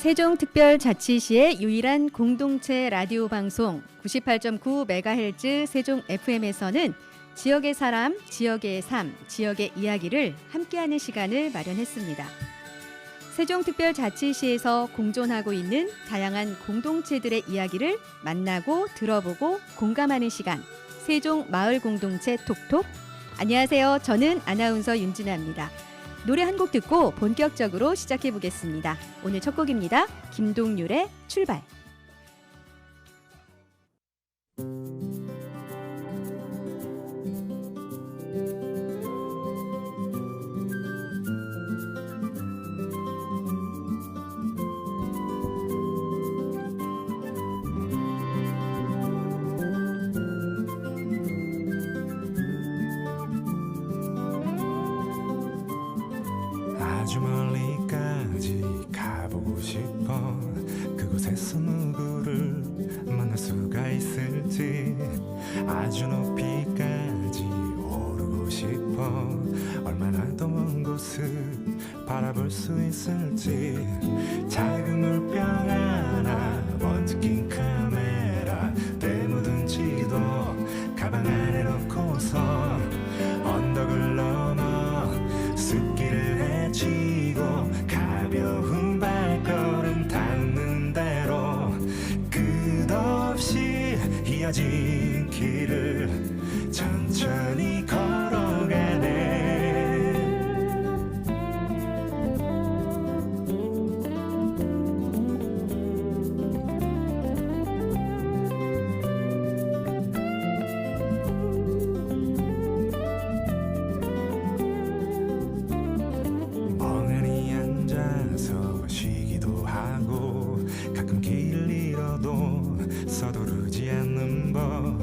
세종특별자치시의 유일한 공동체 라디오 방송 98.9MHz 세종 FM에서는 지역의 사람, 지역의 삶, 지역의 이야기를 함께하는 시간을 마련했습니다. 세종특별자치시에서 공존하고 있는 다양한 공동체들의 이야기를 만나고 들어보고 공감하는 시간, 세종마을공동체 톡톡. 안녕하세요. 저는 아나운서 윤진아입니다. 노래 한 곡 듣고 본격적으로 시작해 보겠습니다. 오늘 첫 곡입니다. 김동률의 출발. 아주 멀리까지 가보고 싶어. 그곳에서 누구를 만날 수가 있을지. 아주 높이까지 오르고 싶어. 얼마나 더 먼 곳을 바라볼 수 있을지. 작은 물병 하나, 먼지 낀 카메라, 때 묻은 지도 가방 안에 넣고서 언덕을 넘어 숲길을 헤치고 가벼운 발걸음 닿는 대로 끝없이 이어진 길을 천천히 걸어가네. 가끔 길을 잃어도 서두르지 않는 법.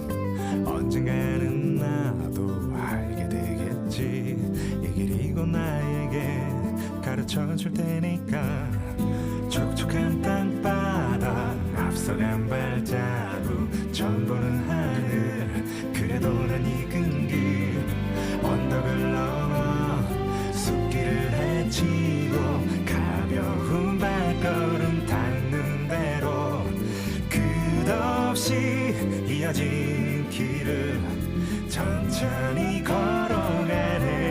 언젠가는 나도 알게 되겠지. 이 길이 곧 나에게 가르쳐 줄 테니까. 촉촉한 땅바닥 앞서간 발자국 처음 보는 하늘. 그래도 난 익은 길 언덕을 넘어 숲길을 헤치고 가벼운 발걸음 닿는 대로 끝없이 이어진 길을 천천히 걸어가네.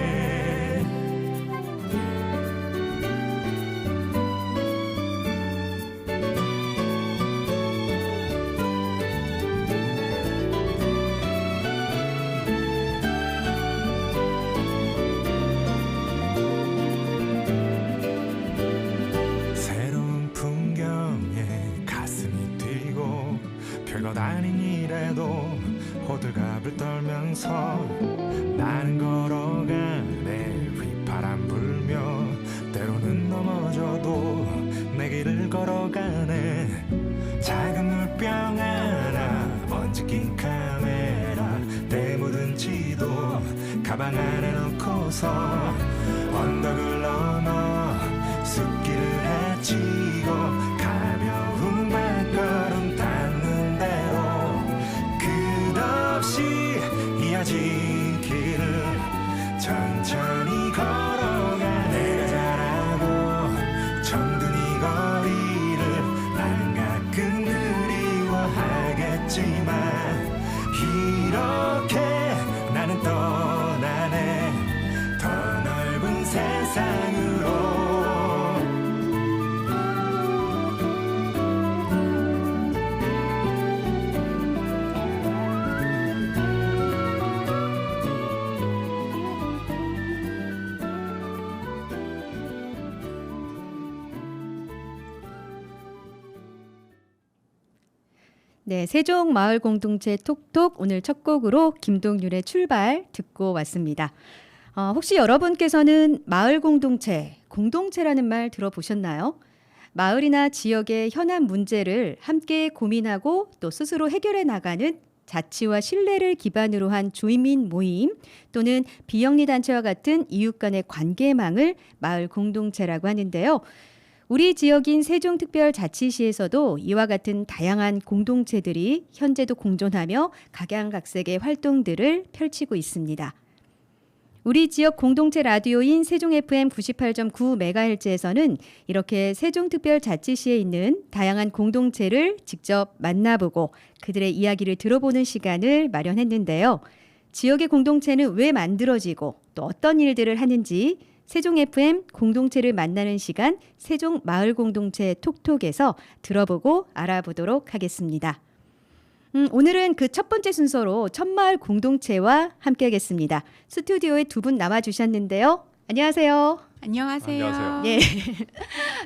별것 아닌 일에도 호들갑을 떨면서 나는 걸어가네. 휘파람 불며 때로는 넘어져도 내 길을 걸어가네. 작은 물병 하나, 먼지 낀 카메라, 때 묻은 지도 가방 안에 넣고서 언덕을 넘어 숲길을 헤치고 가벼운 발걸음 닿는 대로 끝없이 이어진 길을 천천히 걸어가. 내가 잘하고 정든 이 거리를 나는 가끔 그리워하겠지만 이렇게 나는 떠나네. 더 넓은 세상으로. 네, 세종마을공동체 톡톡 오늘 첫 곡으로 김동률의 출발 듣고 왔습니다. 혹시 여러분께서는 마을공동체, 공동체라는 말 들어보셨나요? 마을이나 지역의 현안 문제를 함께 고민하고 또 스스로 해결해 나가는 자치와 신뢰를 기반으로 한 주민 모임 또는 비영리단체와 같은 이웃 간의 관계망을 마을 공동체라고 하는데요. 우리 지역인 세종특별자치시에서도 이와 같은 다양한 공동체들이 현재도 공존하며 각양각색의 활동들을 펼치고 있습니다. 우리 지역 공동체 라디오인 세종 FM 98.9MHz에서는 이렇게 세종특별자치시에 있는 다양한 공동체를 직접 만나보고 그들의 이야기를 들어보는 시간을 마련했는데요. 지역의 공동체는 왜 만들어지고 또 어떤 일들을 하는지 세종 FM 공동체를 만나는 시간 세종 마을 공동체 톡톡에서 들어보고 알아보도록 하겠습니다. 오늘은 그 첫 번째 순서로 첫마을 공동체와 함께하겠습니다. 스튜디오에 두 분 남아주셨는데요. 안녕하세요. 안녕하세요. 안녕하세요. 예,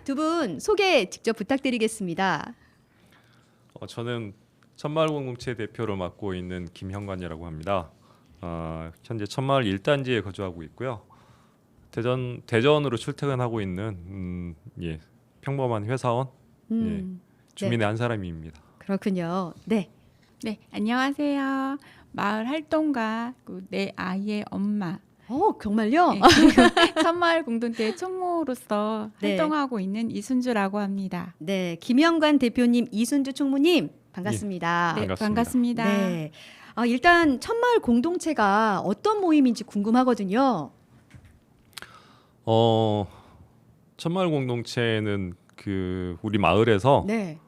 두 분 소개 직접 부탁드리겠습니다. 저는 천마을 공동체 대표로 맡고 있는 김형관이라고 합니다. 현재 천마을 1단지에 거주하고 있고요. 대전으로 출퇴근하고 있는 평범한 회사원 주민의 한 사람입니다. 그렇군요. 네. 네, 안녕하세요. 마을 활동가 내 아이의 엄마. 정말요? 네, 천마을 공동체 총무로서 네. 활동하고 있는 이순주라고 합니다. 네, 김영관 대표님, 이순주 총무님 반갑습니다. 네, 반갑습니다. 반갑습니다. 네. 일단 첫마을 공동체가 어떤 모임인지 궁금하거든요. 천마을 공동체는 우리 마을에서 네.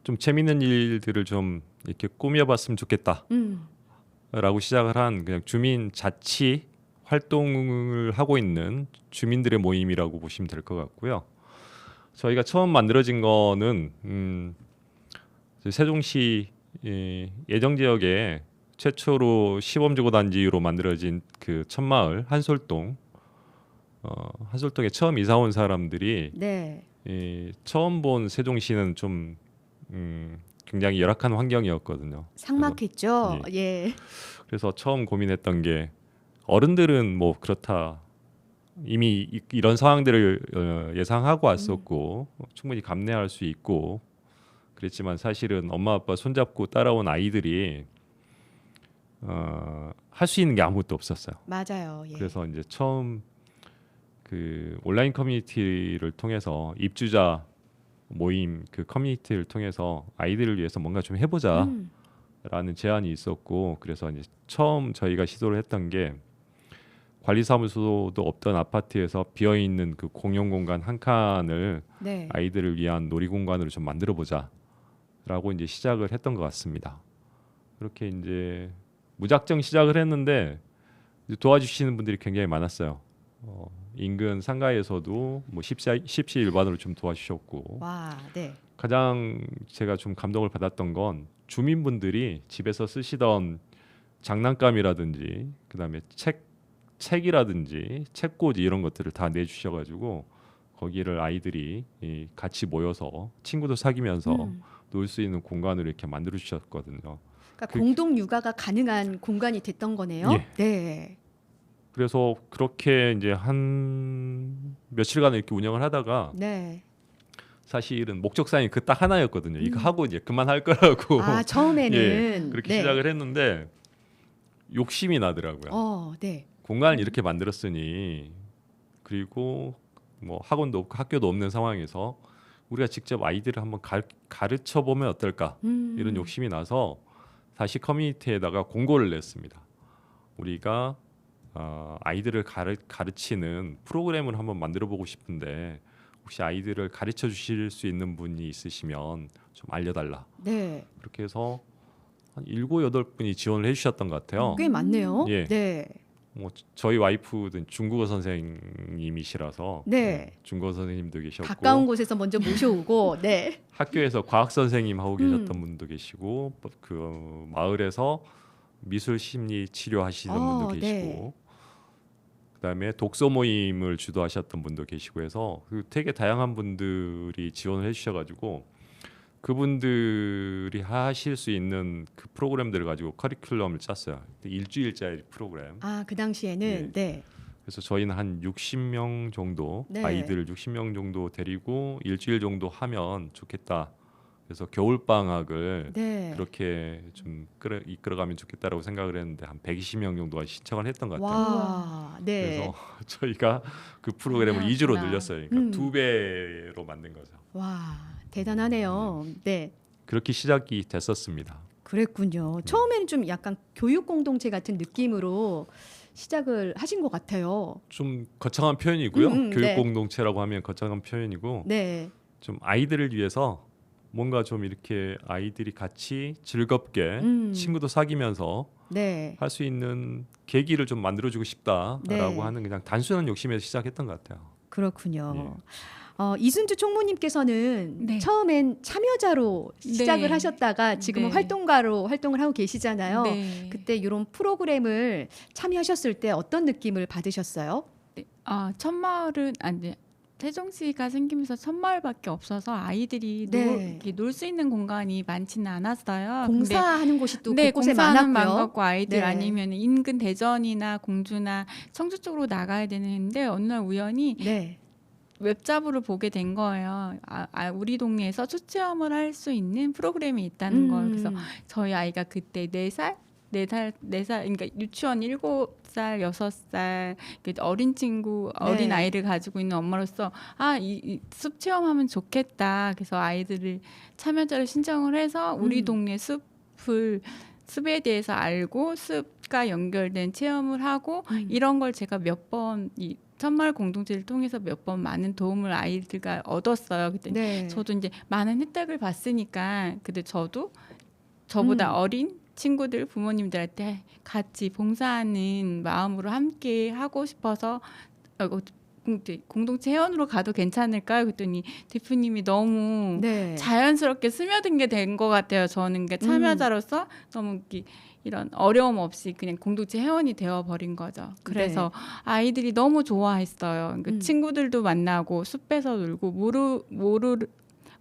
좀 재밌는 일들을 좀 이렇게 꾸며봤으면 좋겠다라고 시작을 한 그냥 주민 자치 활동을 하고 있는 주민들의 모임이라고 보시면 될 것 같고요. 저희가 처음 만들어진 거는 세종시 예정 지역에 최초로 시범주거단지로 만들어진 그 천마을 한솔동 한솔동에 처음 이사 온 사람들이 네. 처음 본 세종시는 좀 굉장히 열악한 환경이었거든요. 삭막했죠. 예. 그래서 처음 고민했던 게 어른들은 뭐 그렇다 이미 이런 상황들을 예상하고 왔었고 충분히 감내할 수 있고 그랬지만 사실은 엄마 아빠 손잡고 따라온 아이들이 할 수 있는 게 아무것도 없었어요. 맞아요. 예. 그래서 이제 처음 그 온라인 커뮤니티를 통해서 입주자 모임 그 커뮤니티를 통해서 아이들을 위해서 뭔가 좀 해보자라는 제안이 있었고 그래서 이제 처음 저희가 시도를 했던 게 관리사무소도 없던 아파트에서 비어 있는 그 공용 공간 한 칸을 네. 아이들을 위한 놀이 공간으로 좀 만들어 보자라고 이제 시작을 했던 것 같습니다. 그렇게 이제 무작정 시작을 했는데 이제 도와주시는 분들이 굉장히 많았어요. 인근 상가에서도 뭐 십시일반으로 좀 도와주셨고 와, 네. 가장 제가 좀 감동을 받았던 건 주민분들이 집에서 쓰시던 장난감이라든지 그다음에 책이라든지 책꽂이 이런 것들을 다 내주셔가지고 거기를 아이들이 같이 모여서 친구도 사귀면서 놀 수 있는 공간으로 이렇게 만들어 주셨거든요. 그러니까 공동 육아가 가능한 공간이 됐던 거네요. 예. 네. 그래서 그렇게 이제 한 며칠간 이렇게 운영을 하다가 네. 사실은 목적사항이 그 딱 하나였거든요. 이거 하고 이제 그만할 거라고. 처음에는 예, 그렇게 네. 시작을 했는데 욕심이 나더라고요. 네. 공간을 이렇게 만들었으니 그리고 뭐 학원도 없고 학교도 없는 상황에서 우리가 직접 아이들을 한번 가르쳐 보면 어떨까 이런 욕심이 나서 다시 커뮤니티에다가 공고를 냈습니다. 우리가 아이들을 가르치는 프로그램을 한번 만들어 보고 싶은데 혹시 아이들을 가르쳐 주실 수 있는 분이 있으시면 좀 알려달라. 네. 그렇게 해서 한 7, 8분이 지원을 해주셨던 것 같아요. 꽤 많네요. 예. 네. 뭐 저희 와이프는 중국어 선생님이시라서 네. 중국어 선생님도 계셨고 가까운 곳에서 먼저 모셔오고 네. 학교에서 과학 선생님 하고 계셨던 분도 계시고 그 마을에서 미술 심리 치료하시는 분도 계시고 네. 그다음에 독서 모임을 주도하셨던 분도 계시고 해서 되게 다양한 분들이 지원을 해주셔가지고 그분들이 하실 수 있는 그 프로그램들을 가지고 커리큘럼을 짰어요. 일주일짜리 프로그램. 그 당시에는 예. 네. 그래서 저희는 한 60명 정도 네. 아이들 60명 정도 데리고 일주일 정도 하면 좋겠다. 그래서 겨울 방학을 네. 그렇게 좀 이끌어가면 좋겠다라고 생각을 했는데 한 120명 정도가 신청을 했던 것 같아요. 와. 네. 그래서 저희가 그 프로그램을 그렇구나. 2주로 늘렸어요. 그러니까 2배로 만든 거죠. 와. 대단하네요. 네. 그렇게 시작이 됐었습니다. 그랬군요. 처음에는 좀 약간 교육 공동체 같은 느낌으로 시작을 하신 것 같아요. 좀 거창한 표현이고요. 교육 네. 공동체라고 하면 거창한 표현이고 네. 좀 아이들을 위해서 뭔가 좀 이렇게 아이들이 같이 즐겁게 친구도 사귀면서 네. 할 수 있는 계기를 좀 만들어주고 싶다라고 네. 하는 그냥 단순한 욕심에서 시작했던 것 같아요. 그렇군요. 이순주 총무님께서는 네. 처음엔 참여자로 시작을 네. 하셨다가 지금은 네. 활동가로 활동을 하고 계시잖아요. 네. 그때 이런 프로그램을 참여하셨을 때 어떤 느낌을 받으셨어요? 첫마을은 아니 세종시가 생기면서 첫마을밖에 없어서 아이들이 네. 놀 수 있는 공간이 많지는 않았어요. 근데 공사하는 곳이 또 네, 곳곳에 공사하는 많았고요. 많았고 아이들 네. 아니면 인근 대전이나 공주나 청주 쪽으로 나가야 되는데 어느 날 우연히 네. 웹잡으로 보게 된 거예요. 우리 동네에서 수체험을 할 수 있는 프로그램이 있다는 걸. 그래서 저희 아이가 그때 4살, 그러니까 유치원 7살, 6살 어린 친구, 어린 네. 아이를 가지고 있는 엄마로서 이 숲 체험하면 좋겠다. 그래서 아이들을 참여자를 신청을 해서 우리 동네 숲에 대해서 알고 숲과 연결된 체험을 하고 이런 걸 제가 몇 번 이 천마을 공동체를 통해서 몇 번 많은 도움을 아이들과 얻었어요. 그때 네. 저도 이제 많은 혜택을 봤으니까 근데 저도 저보다 어린 친구들 부모님들한테 같이 봉사하는 마음으로 함께 하고 싶어서 공동체 회원으로 가도 괜찮을까요? 그랬더니 대표님이 너무 네. 자연스럽게 스며든 게 된 것 같아요. 저는 그러니까 참여자로서 너무 이런 어려움 없이 그냥 공동체 회원이 되어버린 거죠. 그래서 아이들이 너무 좋아했어요. 그러니까 친구들도 만나고 숲에서 놀고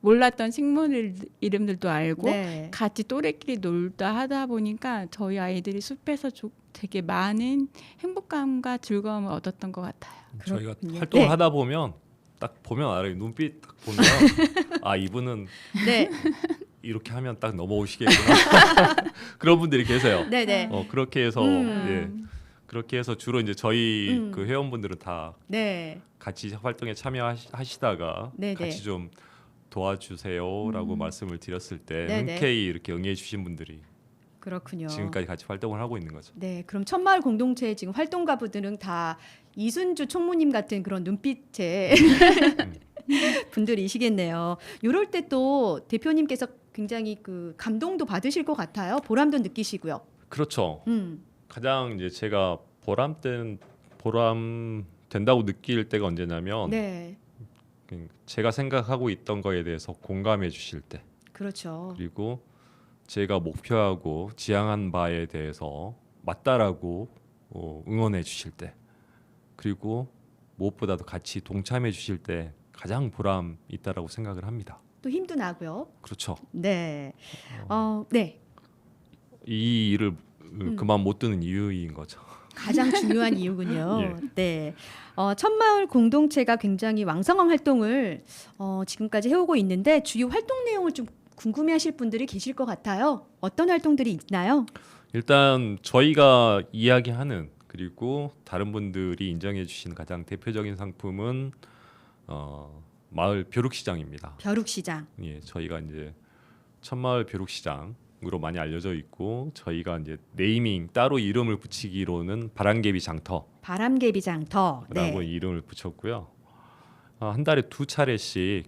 몰랐던 식물 이름들도 알고 네. 같이 또래끼리 놀다 하다 보니까 저희 아이들이 숲에서 되게 많은 행복감과 즐거움을 얻었던 것 같아요. 저희가 그렇군요. 활동을 네. 하다 보면 딱 보면 알아요. 눈빛 딱 보면 이분은 네. 이렇게 하면 딱 넘어오시겠구나. 그런 분들이 계세요. 네. 네. 그렇게 해서 그렇게 해서 주로 이제 저희 그 회원분들은 다 네. 같이 활동에 참여하시다가 네네. 같이 좀 도와주세요라고 말씀을 드렸을 때 네네. 흔쾌히 이렇게 응해 주신 분들이 그렇군요. 지금까지 같이 활동을 하고 있는 거죠. 네, 그럼 천마을 공동체 지금 활동가분들은 다 이순주 총무님 같은 그런 눈빛의 분들이시겠네요. 이럴 때 또 대표님께서 굉장히 그 감동도 받으실 것 같아요. 보람도 느끼시고요. 그렇죠. 가장 이제 제가 보람 된다고 느낄 때가 언제냐면 네, 제가 생각하고 있던 거에 대해서 공감해 주실 때, 그렇죠. 그리고 제가 목표하고 지향한 바에 대해서 맞다라고 응원해 주실 때, 그리고 무엇보다도 같이 동참해 주실 때 가장 보람 있다라고 생각을 합니다. 또 힘도 나고요. 그렇죠. 네, 네, 이 일을 그만 못 두는 이유인 거죠. 가장 중요한 이유군요. 예. 네, 천마을 공동체가 굉장히 왕성한 활동을 지금까지 해오고 있는데 주요 활동 내용을 좀 궁금해하실 분들이 계실 것 같아요. 어떤 활동들이 있나요? 일단 저희가 이야기하는 그리고 다른 분들이 인정해 주신 가장 대표적인 상품은 마을 벼룩시장입니다. 벼룩시장. 예, 저희가 이제 천마을 벼룩시장으로 많이 알려져 있고 저희가 이제 네이밍 따로 이름을 붙이기로는 바람개비 장터라고 바람개비 장터. 네. 이름을 붙였고요. 한 달에 2차례씩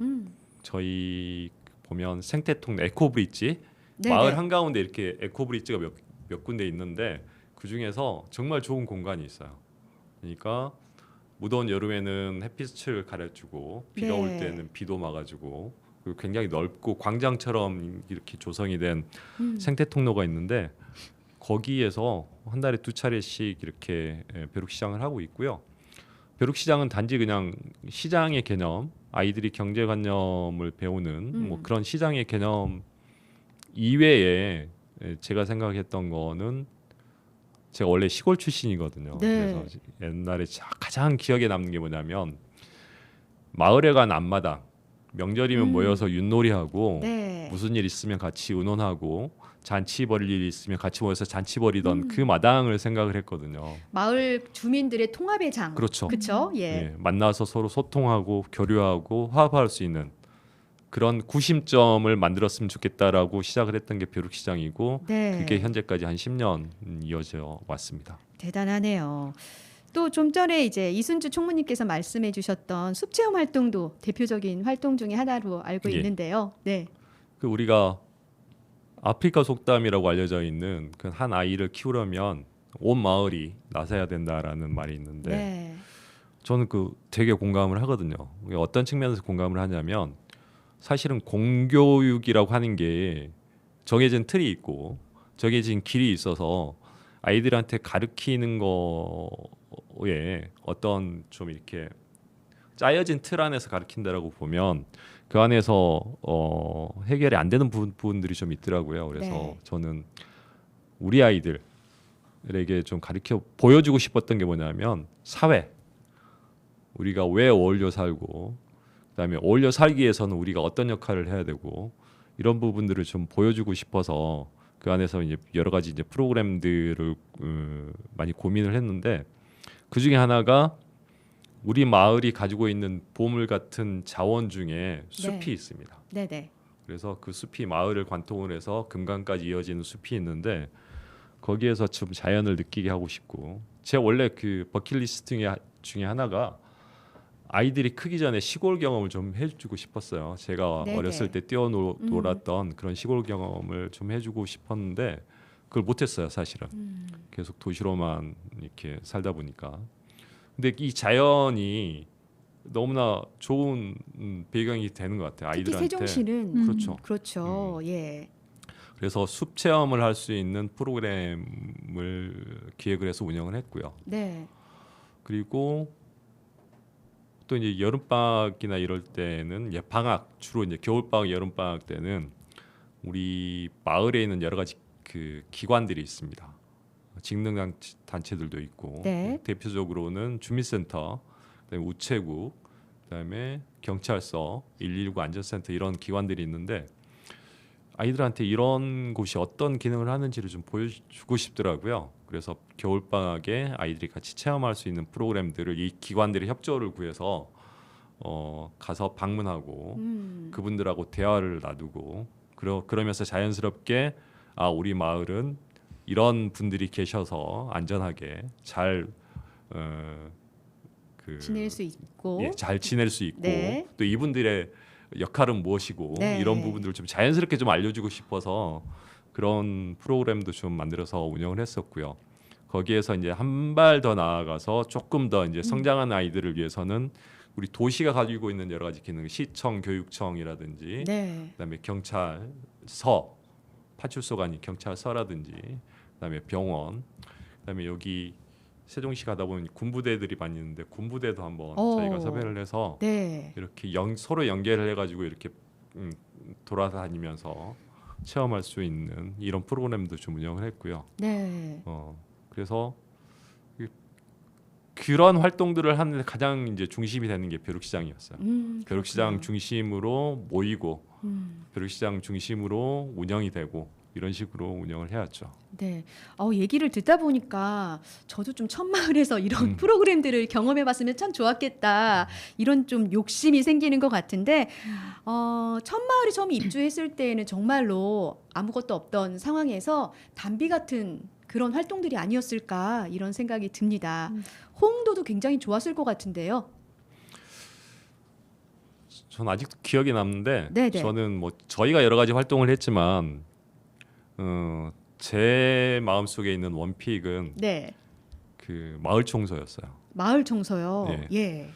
저희 보면 생태통 에코브릿지 네네. 마을 한가운데 이렇게 에코브릿지가 몇 군데 있는데 그 중에서 정말 좋은 공간이 있어요. 그러니까 무더운 여름에는 햇빛을 가려주고 비가 네. 올 때는 비도 막아주고 그리고 굉장히 넓고 광장처럼 이렇게 조성이 된 생태통로가 있는데 거기에서 한 달에 2차례씩 이렇게 벼룩시장을 하고 있고요. 벼룩시장은 단지 그냥 시장의 개념, 아이들이 경제관념을 배우는 뭐 그런 시장의 개념 이외에 제가 생각했던 거는 제가 원래 시골 출신이거든요. 네. 그래서 옛날에 가장 기억에 남는 게 뭐냐면 마을에 간 앞마당 명절이면 모여서 윷놀이하고 네. 무슨 일 있으면 같이 의논하고 잔치 벌일 일 있으면 같이 모여서 잔치 벌이던 그 마당을 생각을 했거든요. 마을 주민들의 통합의 장. 그렇죠. 그렇죠. 예. 예, 만나서 서로 소통하고 교류하고 화합할 수 있는 그런 구심점을 만들었으면 좋겠다라고 시작을 했던 게 벼룩시장이고 네. 그게 현재까지 한 10년 이어져 왔습니다. 대단하네요. 또 좀 전에 이제 이순주 총무님께서 말씀해 주셨던 숲체험 활동도 대표적인 활동 중에 하나로 알고 예. 있는데요. 네. 그 우리가 아프리카 속담이라고 알려져 있는 그 한 아이를 키우려면 온 마을이 나서야 된다라는 말이 있는데 네. 저는 그 되게 공감을 하거든요. 어떤 측면에서 공감을 하냐면 사실은 공교육이라고 하는 게 정해진 틀이 있고 정해진 길이 있어서 아이들한테 가르치는 거에 어떤 좀 이렇게 짜여진 틀 안에서 가르친다라고 보면 그 안에서 해결이 안 되는 부분들이 좀 있더라고요. 그래서 네. 저는 우리 아이들에게 좀 가르쳐 보여주고 싶었던 게 뭐냐면 사회, 우리가 왜 어울려 살고 그다음에 어울려 살기 위해서는 우리가 어떤 역할을 해야 되고 이런 부분들을 좀 보여주고 싶어서 그 안에서 이제 여러 가지 이제 프로그램들을 많이 고민을 했는데 그 중에 하나가 우리 마을이 가지고 있는 보물 같은 자원 중에 숲이 네. 있습니다. 네네. 그래서 그 숲이 마을을 관통을 해서 금강까지 이어지는 숲이 있는데 거기에서 좀 자연을 느끼게 하고 싶고 제 원래 그 버킷리스트 중에 하나가 아이들이 크기 전에 시골 경험을 좀 해주고 싶었어요. 제가 네네. 어렸을 때 뛰어놀았던 그런 시골 경험을 좀 해주고 싶었는데 그걸 못했어요, 사실은. 계속 도시로만 이렇게 살다 보니까. 근데 이 자연이 너무나 좋은 배경이 되는 것 같아요. 특히 아이들한테. 세종시는 그렇죠. 그렇죠. 예. 그래서 숲 체험을 할 수 있는 프로그램을 기획을 해서 운영을 했고요. 네. 그리고 또 이제 여름방학이나 이럴 때는 방학 주로 이제 겨울방학, 여름방학 때는 우리 마을에 있는 여러 가지 그 기관들이 있습니다. 직능 단체들도 있고 네. 대표적으로는 주민센터, 그다음에 우체국, 그다음에 경찰서, 119 안전센터 이런 기관들이 있는데 아이들한테 이런 곳이 어떤 기능을 하는지를 좀 보여주고 싶더라고요. 그래서 겨울방학에 아이들이 같이 체험할 수 있는 프로그램들을 이 기관들이 협조를 구해서 가서 방문하고 그분들하고 대화를 나누고 그러면서 자연스럽게 우리 마을은 이런 분들이 계셔서 안전하게 잘 지낼 수 있고. 잘 지낼 수 있고 네. 또 이분들의 역할은 무엇이고 네. 이런 부분들을 좀 자연스럽게 좀 알려주고 싶어서 그런 프로그램도 좀 만들어서 운영을 했었고요. 거기에서 이제 한 발 더 나아가서 조금 더 이제 성장한 아이들을 위해서는 우리 도시가 가지고 있는 여러 가지 기능, 시청, 교육청이라든지, 네. 그다음에 경찰서, 파출소가 아닌 경찰서라든지, 그다음에 병원, 그다음에 여기 세종시 가다 보면 군부대들이 많이 있는데 군부대도 한번 저희가 섭외를 해서 네. 이렇게 서로 연계를 해가지고 이렇게 돌아다니면서 체험할 수 있는 이런 프로그램도 좀 운영을 했고요. 네. 그래서 그런 활동들을 하는데 가장 이제 중심이 되는 게 벼룩시장이었어요. 벼룩시장 그렇구나. 중심으로 모이고 벼룩시장 중심으로 운영이 되고 이런 식으로 운영을 해왔죠. 네. 얘기를 듣다 보니까 저도 좀 천마을에서 이런 프로그램들을 경험해봤으면 참 좋았겠다. 이런 좀 욕심이 생기는 것 같은데 천마을이 처음 입주했을 때에는 정말로 아무것도 없던 상황에서 담비 같은 그런 활동들이 아니었을까 이런 생각이 듭니다. 호응도도 굉장히 좋았을 것 같은데요. 전 아직도 기억이 남는데 네네. 저는 뭐 저희가 여러 가지 활동을 했지만 제 마음속에 있는 원픽은 네. 그 마을 청소였어요. 마을 청소요. 네. 예.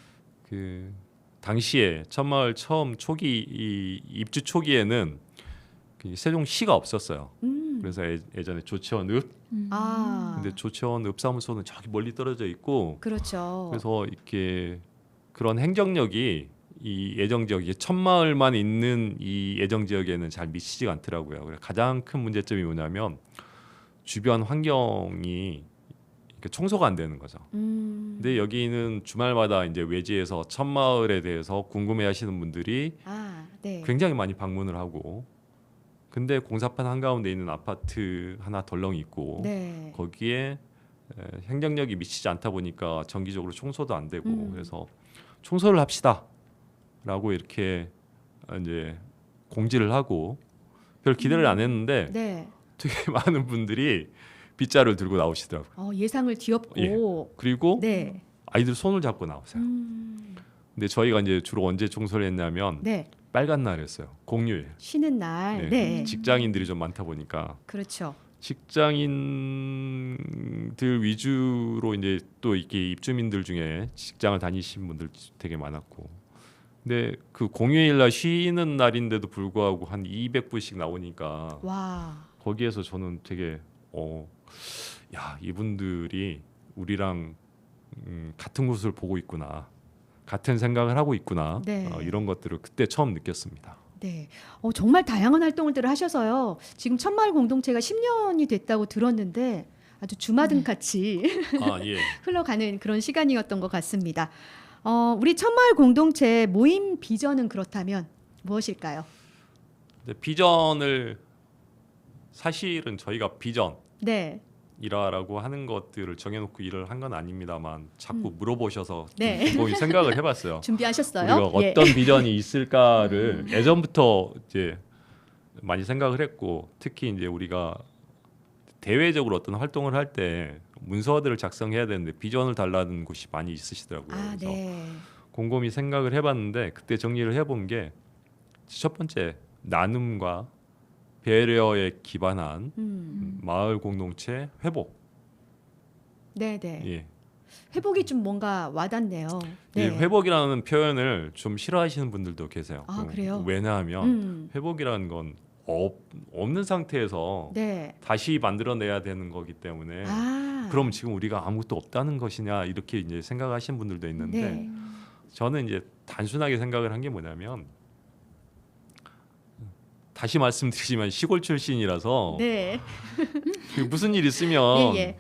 그 당시에 천마을 처음 입주 초기에는 그 세종시가 없었어요. 그래서 예전에 조치원 읍 근데 조치원 읍사무소는 저기 멀리 떨어져 있고 그렇죠. 그래서 이렇게 그런 행정력이 이 예정 지역이 천마을만 있는 이 예정 지역에는 잘 미치지가 않더라고요. 그래서 가장 큰 문제점이 뭐냐면 주변 환경이 이렇게 청소가 안 되는 거죠. 근데 여기는 주말마다 이제 외지에서 천마을에 대해서 궁금해하시는 분들이 네. 굉장히 많이 방문을 하고, 근데 공사판 한가운데 있는 아파트 하나 덜렁 있고 네. 거기에 행정력이 미치지 않다 보니까 정기적으로 청소도 안 되고 그래서 청소를 합시다라고 이렇게 이제 공지를 하고 별 기대를 안 했는데 네. 되게 많은 분들이 빗자루를 들고 나오시더라고요. 예상을 뒤엎고. 예. 그리고 네. 아이들 손을 잡고 나오세요. 근데 저희가 이제 주로 언제 청소를 했냐면 네. 빨간 날이었어요. 공휴일. 쉬는 날. 네. 네. 직장인들이 좀 많다 보니까 그렇죠. 직장인들 위주로 이제 또 이게 입주민들 중에 직장을 다니신 분들 되게 많았고, 근데 그 공휴일 날 쉬는 날인데도 불구하고 한 200부씩 나오니까 와. 거기에서 저는 되게 야, 이분들이 우리랑 같은 곳을 보고 있구나, 같은 생각을 하고 있구나. 네. 이런 것들을 그때 처음 느꼈습니다. 네. 정말 다양한 활동들을 하셔서요. 지금 천마을 공동체가 10년이 됐다고 들었는데 아주 주마등 같이 예. 흘러가는 그런 시간이었던 것 같습니다. 우리 천마을 공동체 모임 비전은 그렇다면 무엇일까요? 근데 비전을 사실은 저희가 비전 네. 이라고 하는 것들을 정해놓고 일을 한 건 아닙니다만 자꾸 물어보셔서 네. 곰곰이 생각을 해봤어요. 준비하셨어요? 우리가 어떤 비전이 있을까를 예전부터 이제 많이 생각을 했고, 특히 이제 우리가 대외적으로 어떤 활동을 할 때 문서들을 작성해야 되는데 비전을 달라는 곳이 많이 있으시더라고요. 그래서 네. 곰곰이 생각을 해봤는데 그때 정리를 해본 게 첫 번째, 나눔과 배려에 기반한 마을 공동체 회복. 네네. 예. 회복이 좀 뭔가 와닿네요. 이 회복이라는 표현을 좀 싫어하시는 분들도 계세요. 그래요? 왜냐하면 회복이라는 건 없는 상태에서 네. 다시 만들어내야 되는 거기 때문에 그럼 지금 우리가 아무것도 없다는 것이냐 이렇게 이제 생각하시는 분들도 있는데 네. 저는 이제 단순하게 생각을 한 게 뭐냐면, 다시 말씀드리지만 시골 출신이라서 네. 무슨 일 있으면 예.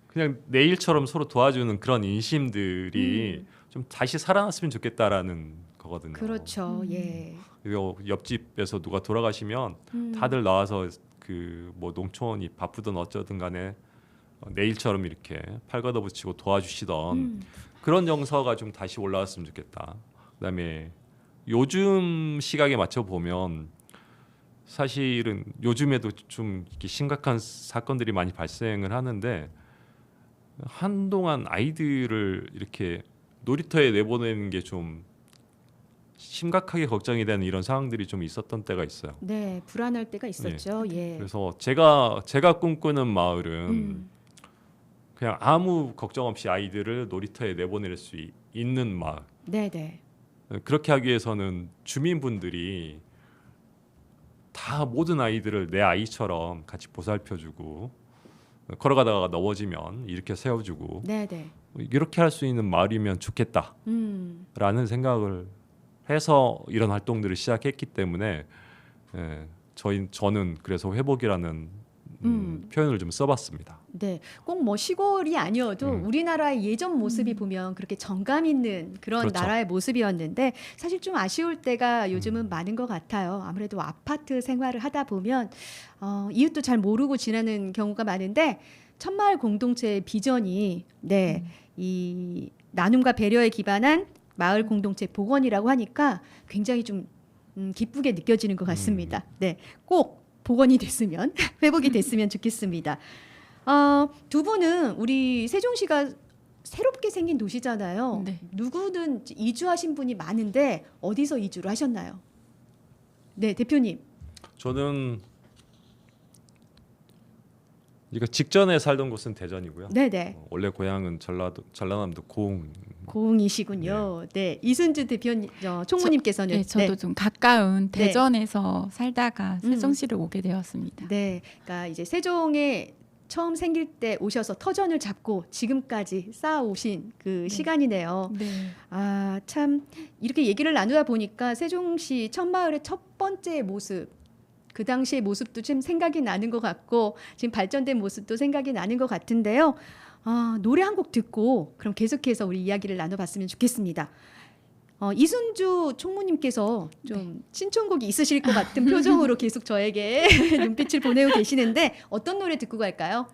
그냥 내일처럼 서로 도와주는 그런 인심들이 좀 다시 살아났으면 좋겠다라는 거거든요. 그렇죠. 예. 그리고 옆집에서 누가 돌아가시면 다들 나와서 그 뭐 농촌이 바쁘든 어쩌든 간에 내일처럼 이렇게 팔 걷어붙이고 도와주시던 그런 정서가 좀 다시 올라왔으면 좋겠다. 그다음에 요즘 시각에 맞춰 보면 사실은 요즘에도 좀 이렇게 심각한 사건들이 많이 발생을 하는데, 한동안 아이들을 이렇게 놀이터에 내보내는 게 좀 심각하게 걱정이 되는 이런 상황들이 좀 있었던 때가 있어요. 네, 불안할 때가 있었죠. 예. 그래서 제가 꿈꾸는 마을은 그냥 아무 걱정 없이 아이들을 놀이터에 내보낼 수 있는 마을. 네네. 그렇게 하기 위해서는 주민분들이 다 모든 아이들을 내 아이처럼 같이 보살펴주고, 걸어가다가 넘어지면 이렇게 세워주고, 네네. 이렇게 할 수 있는 마을이면 좋겠다라는 생각을 해서 이런 활동들을 시작했기 때문에 저는 그래서 회복이라는 표현을 좀 써봤습니다. 네, 꼭 뭐 시골이 아니어도 우리나라의 예전 모습이 보면 그렇게 정감 있는 그런 그렇죠. 나라의 모습이었는데 사실 좀 아쉬울 때가 요즘은 많은 것 같아요. 아무래도 아파트 생활을 하다 보면 이웃도 잘 모르고 지나는 경우가 많은데 천마을 공동체의 비전이 이 나눔과 배려에 기반한 마을 공동체 복원이라고 하니까 굉장히 좀 기쁘게 느껴지는 것 같습니다. 네, 꼭 복원이 됐으면 회복이 됐으면 좋겠습니다. 두 분은 우리 세종시가 새롭게 생긴 도시잖아요. 네. 누구든 이주하신 분이 많은데 어디서 이주를 하셨나요? 네, 대표님. 저는 이거 직전에 살던 곳은 대전이고요. 네네. 원래 고향은 전라남도 고흥. 고흥이시군요. 네, 이순주 대표님, 총무님께서는 네, 저도 좀 가까운 네. 대전에서 살다가 세종시를 오게 되었습니다. 네, 그러니까 이제 세종에 처음 생길 때 오셔서 터전을 잡고 지금까지 쌓아오신 그 시간이네요. 네. 참 이렇게 얘기를 나누다 보니까 세종시 천마을의 첫 번째 모습, 그 당시의 모습도 좀 생각이 나는 것 같고 지금 발전된 모습도 생각이 나는 것 같은데요. 노래 한 곡 듣고 그럼 계속해서 우리 이야기를 나눠봤으면 좋겠습니다. 이순주 총무님께서 좀 신청곡이 있으실 것 같은 표정으로 계속 저에게 눈빛을 보내고 계시는데 어떤 노래 듣고 갈까요?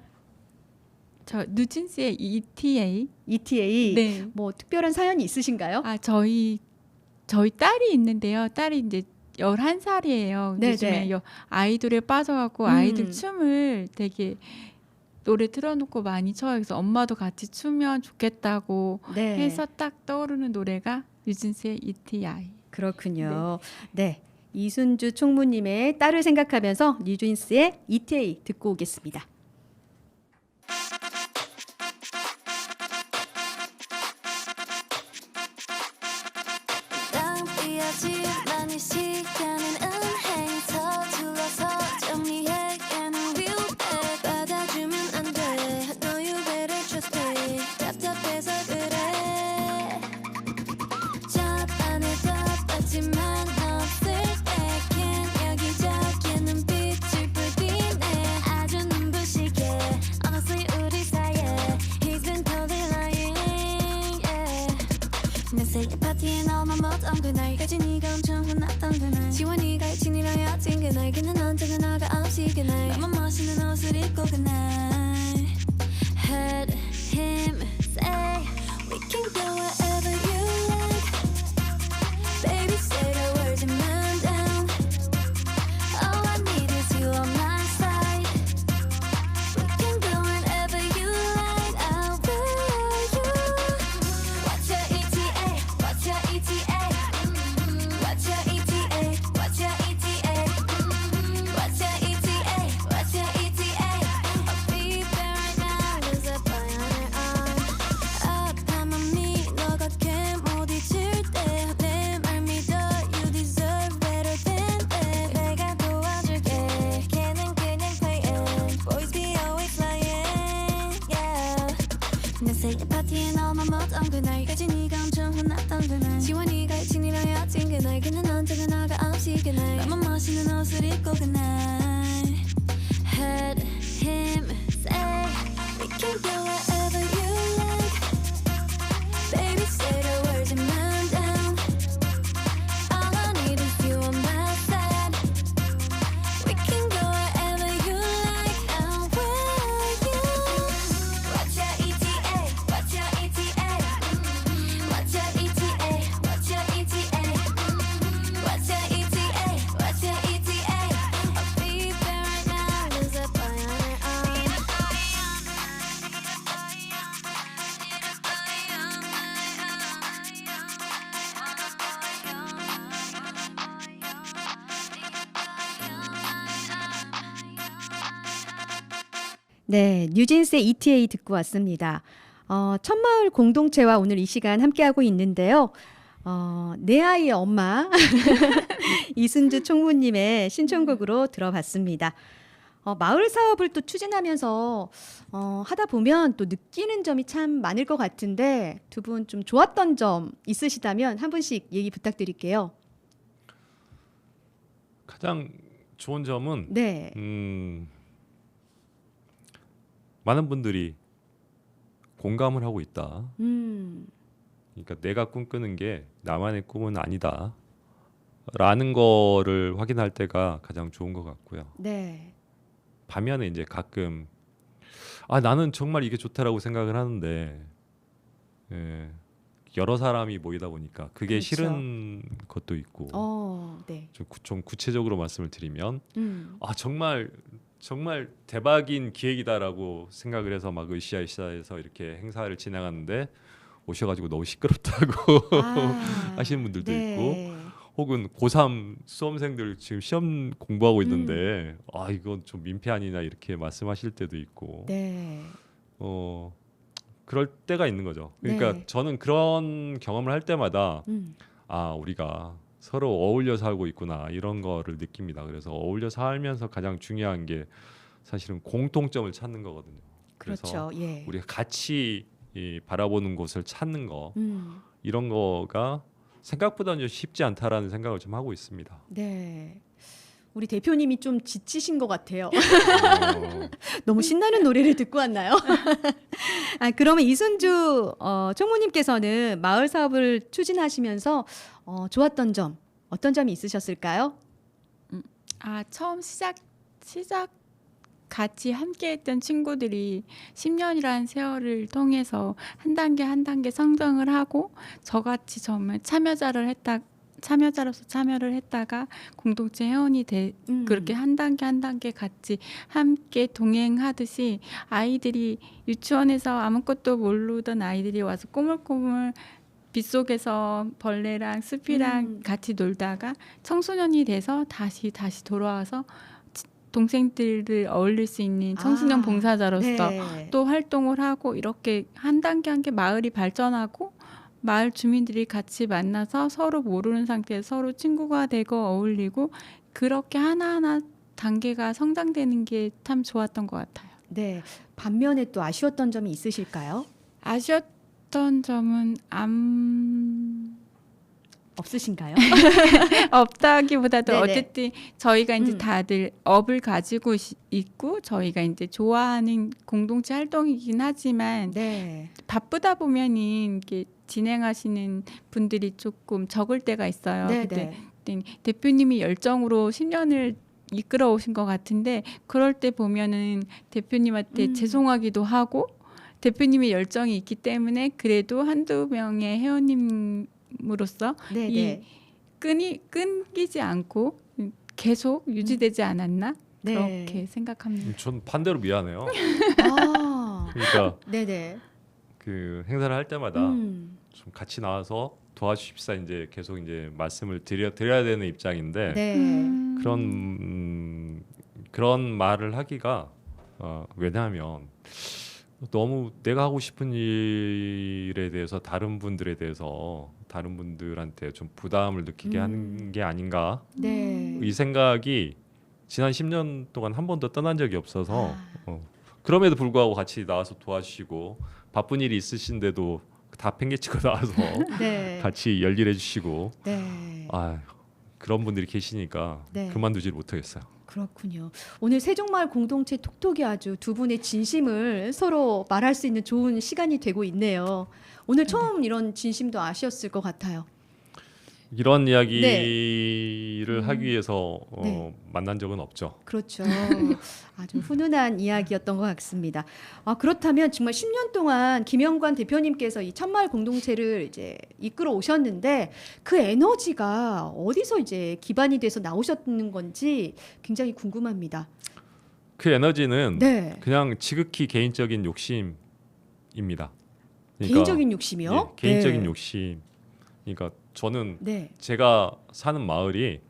저 뉴진스의 ETA. ETA. 네. 뭐 특별한 사연이 있으신가요? 저희 딸이 있는데요. 딸이 이제 11살이에요. 네네. 요즘에 아이돌에 빠져갖고 아이돌 춤을 되게 노래 틀어놓고 많이 춰요. 그래서 엄마도 같이 추면 좋겠다고 네. 해서 딱 떠오르는 노래가 뉴진스의 ETI. 그렇군요. 네. 이순주 총무님의 딸을 생각하면서 뉴진스의 ETA 듣고 오겠습니다. 낭비하지만 이 시간은 은행 서둘러서 정리해야는 위험해 받아주면 안돼 No you better trust me 답답해서 그래 저 안에도 없지만 없을 때긴 여기저기 눈빛을 불기네 아주 눈부시게 Honestly 우리 사이에 He's been totally lying yeah. 내 파티에 너만 못한 그날까지 네가 엄청 혼났던 그날 지원이가 친이랑 여친 그날 걔는 언제나 너가 없이 그날 너만 멋있는 옷을 입고 그날 Heard him say We can go wherever you like Baby say the words and man down All I need is you on my side We can go wherever you like I'll be you What's your ETA? What's your ETA? What's your ETA? What's your ETA? What's your ETA? What's your ETA? I'll be there right now. Lose a boy on her arm. 아파 맘이 너 걷게 못 잊을 때 내 말 믿어. You deserve better than that. 내가 도와줄게. 걔는 그냥 playing. Boys be always lying. Yeah. 내 생일 파티에 너만 못한 그날까지 네가 엄청 혼났던 그날 지원이가 친이랑 여친 그날 걔는 언제나 너가 없이 그날 너만 멋있는 옷을 입고 그날 Heard him say We can go wherever you like Baby say the words and man down All I need is you on my side We can go wherever you like I'll wear you What's your ETA? What's your ETA? What's your ETA? What's your ETA? What's your ETA? What's your ETA? I'll be there right now. Lose a boy on her arm. 네, 뉴진스의 ETA 듣고 왔습니다. 첫마을 공동체와 오늘 이 시간 함께하고 있는데요. 내 아이의 엄마 이순주 총무님의 신청곡으로 들어봤습니다. 마을 사업을 또 추진하면서 하다 보면 또 느끼는 점이 참 많을 것 같은데 두 분 좀 좋았던 점 있으시다면 한 분씩 얘기 부탁드릴게요. 가장 좋은 점은 네, 많은 분들이 공감을 하고 있다. 음, 그러니까 내가 꿈꾸는 게 나만의 꿈은 아니다. 라는 거를 확인할 때가 가장 좋은 것 같고요. 네, 반면에 이제 가끔 나는 정말 이게 좋다라고 생각을 하는데 예, 여러 사람이 모이다 보니까 그게 그렇죠. 싫은 것도 있고 네, 좀 구체적으로 말씀을 드리면 음, 정말 대박인 기획이다라고 생각을 해서 막 으쌰으쌰해서 이렇게 행사를 진행하는데 오셔가지고 너무 시끄럽다고 하시는 분들도 네. 있고 혹은 고3 수험생들 지금 시험 공부하고 있는데 이건 좀 민폐 아니냐 이렇게 말씀하실 때도 있고 네. 그럴 때가 있는 거죠. 그러니까 네. 저는 그런 경험을 할 때마다 음. 우리가 서로 어울려 살고 있구나 이런 거를 느낍니다. 그래서 어울려 살면서 가장 중요한 게 사실은 공통점을 찾는 거거든요. 그래서 그렇죠. 예. 우리가 같이 바라보는 곳을 찾는 거 음. 이런 거가 생각보다는 좀 쉽지 않다라는 생각을 좀 하고 있습니다. 네. 우리 대표님이 좀 지치신 것 같아요. 어, 너무 신나는 노래를 듣고 왔나요? 그러면 이순주 총무님께서는 마을 사업을 추진하시면서 좋았던 점 어떤 점이 있으셨을까요? 처음 시작 같이 함께했던 친구들이 10년이라는 세월을 통해서 한 단계 한 단계 성장을 하고 저같이 정말 참여자로서 참여를 했다가 공동체 회원이 그렇게 한 단계 같이 함께 동행하듯이 아이들이 유치원에서 아무것도 모르던 아이들이 와서 꼬물꼬물 빗속에서 벌레랑 숲이랑 같이 놀다가 청소년이 돼서 다시 돌아와서 동생들을 어울릴 수 있는 청소년 봉사자로서 네. 또 활동을 하고 이렇게 한 단계 마을이 발전하고 마을 주민들이 같이 만나서 서로 모르는 상태에서 서로 친구가 되고 어울리고 그렇게 하나하나 단계가 성장되는 게 참 좋았던 것 같아요. 네. 반면에 또 아쉬웠던 점이 있으실까요? 아쉬웠던 점은 없으신가요? 없다기보다도 네네. 어쨌든 저희가 이제 음. 다들 업을 가지고 있고 저희가 이제 좋아하는 공동체 활동이긴 하지만 네. 바쁘다 보면은 이게 진행하시는 분들이 조금 적을 때가 있어요. 네, 그때 네. 대표님이 열정으로 10년을 이끌어 오신 것 같은데 그럴 때 보면은 대표님한테 죄송하기도 하고 대표님의 열정이 있기 때문에 그래도 한두 명의 회원님으로서 네, 이 네. 끊기지 않고 계속 유지되지 않았나 네. 그렇게 생각합니다. 전 반대로 미안해요. 아. 그러니까 네, 네. 그 행사를 할 때마다 좀 같이 나와서 도와주십사 이제 계속 이제 말씀을 드려야 되는 입장인데 네. 그런 말을 하기가 왜냐하면 너무 내가 하고 싶은 일에 대해서 다른 분들한테 좀 부담을 느끼게 하는 게 아닌가 네. 이 생각이 지난 10년 동안 한 번도 떠난 적이 없어서 아. 그럼에도 불구하고 같이 나와서 도와주시고 바쁜 일이 있으신데도 다 팽개치고 나와서 네. 같이 열일해 주시고 네. 그런 분들이 계시니까 네. 그만두질 못하겠어요. 그렇군요. 오늘 세종마을 공동체 톡톡이 아주 두 분의 진심을 서로 말할 수 있는 좋은 시간이 되고 있네요. 오늘 처음 이런 진심도 아쉬웠을 것 같아요. 이런 이야기를 하기 위해서 네. 만난 적은 없죠. 그렇죠. 아주 훈훈한 이야기였던 것 같습니다. 그렇다면 정말 10년 동안 김영관 대표님께서 이 참마을 공동체를 이제 이끌어 오셨는데 그 에너지가 어디서 이제 기반이 돼서 나오셨는 건지 굉장히 궁금합니다. 그 에너지는 네. 그냥 지극히 개인적인 욕심입니다. 그러니까, 개인적인 욕심이요? 예, 개인적인 네. 욕심. 그러니까 저는 네. 제가 사는 마을이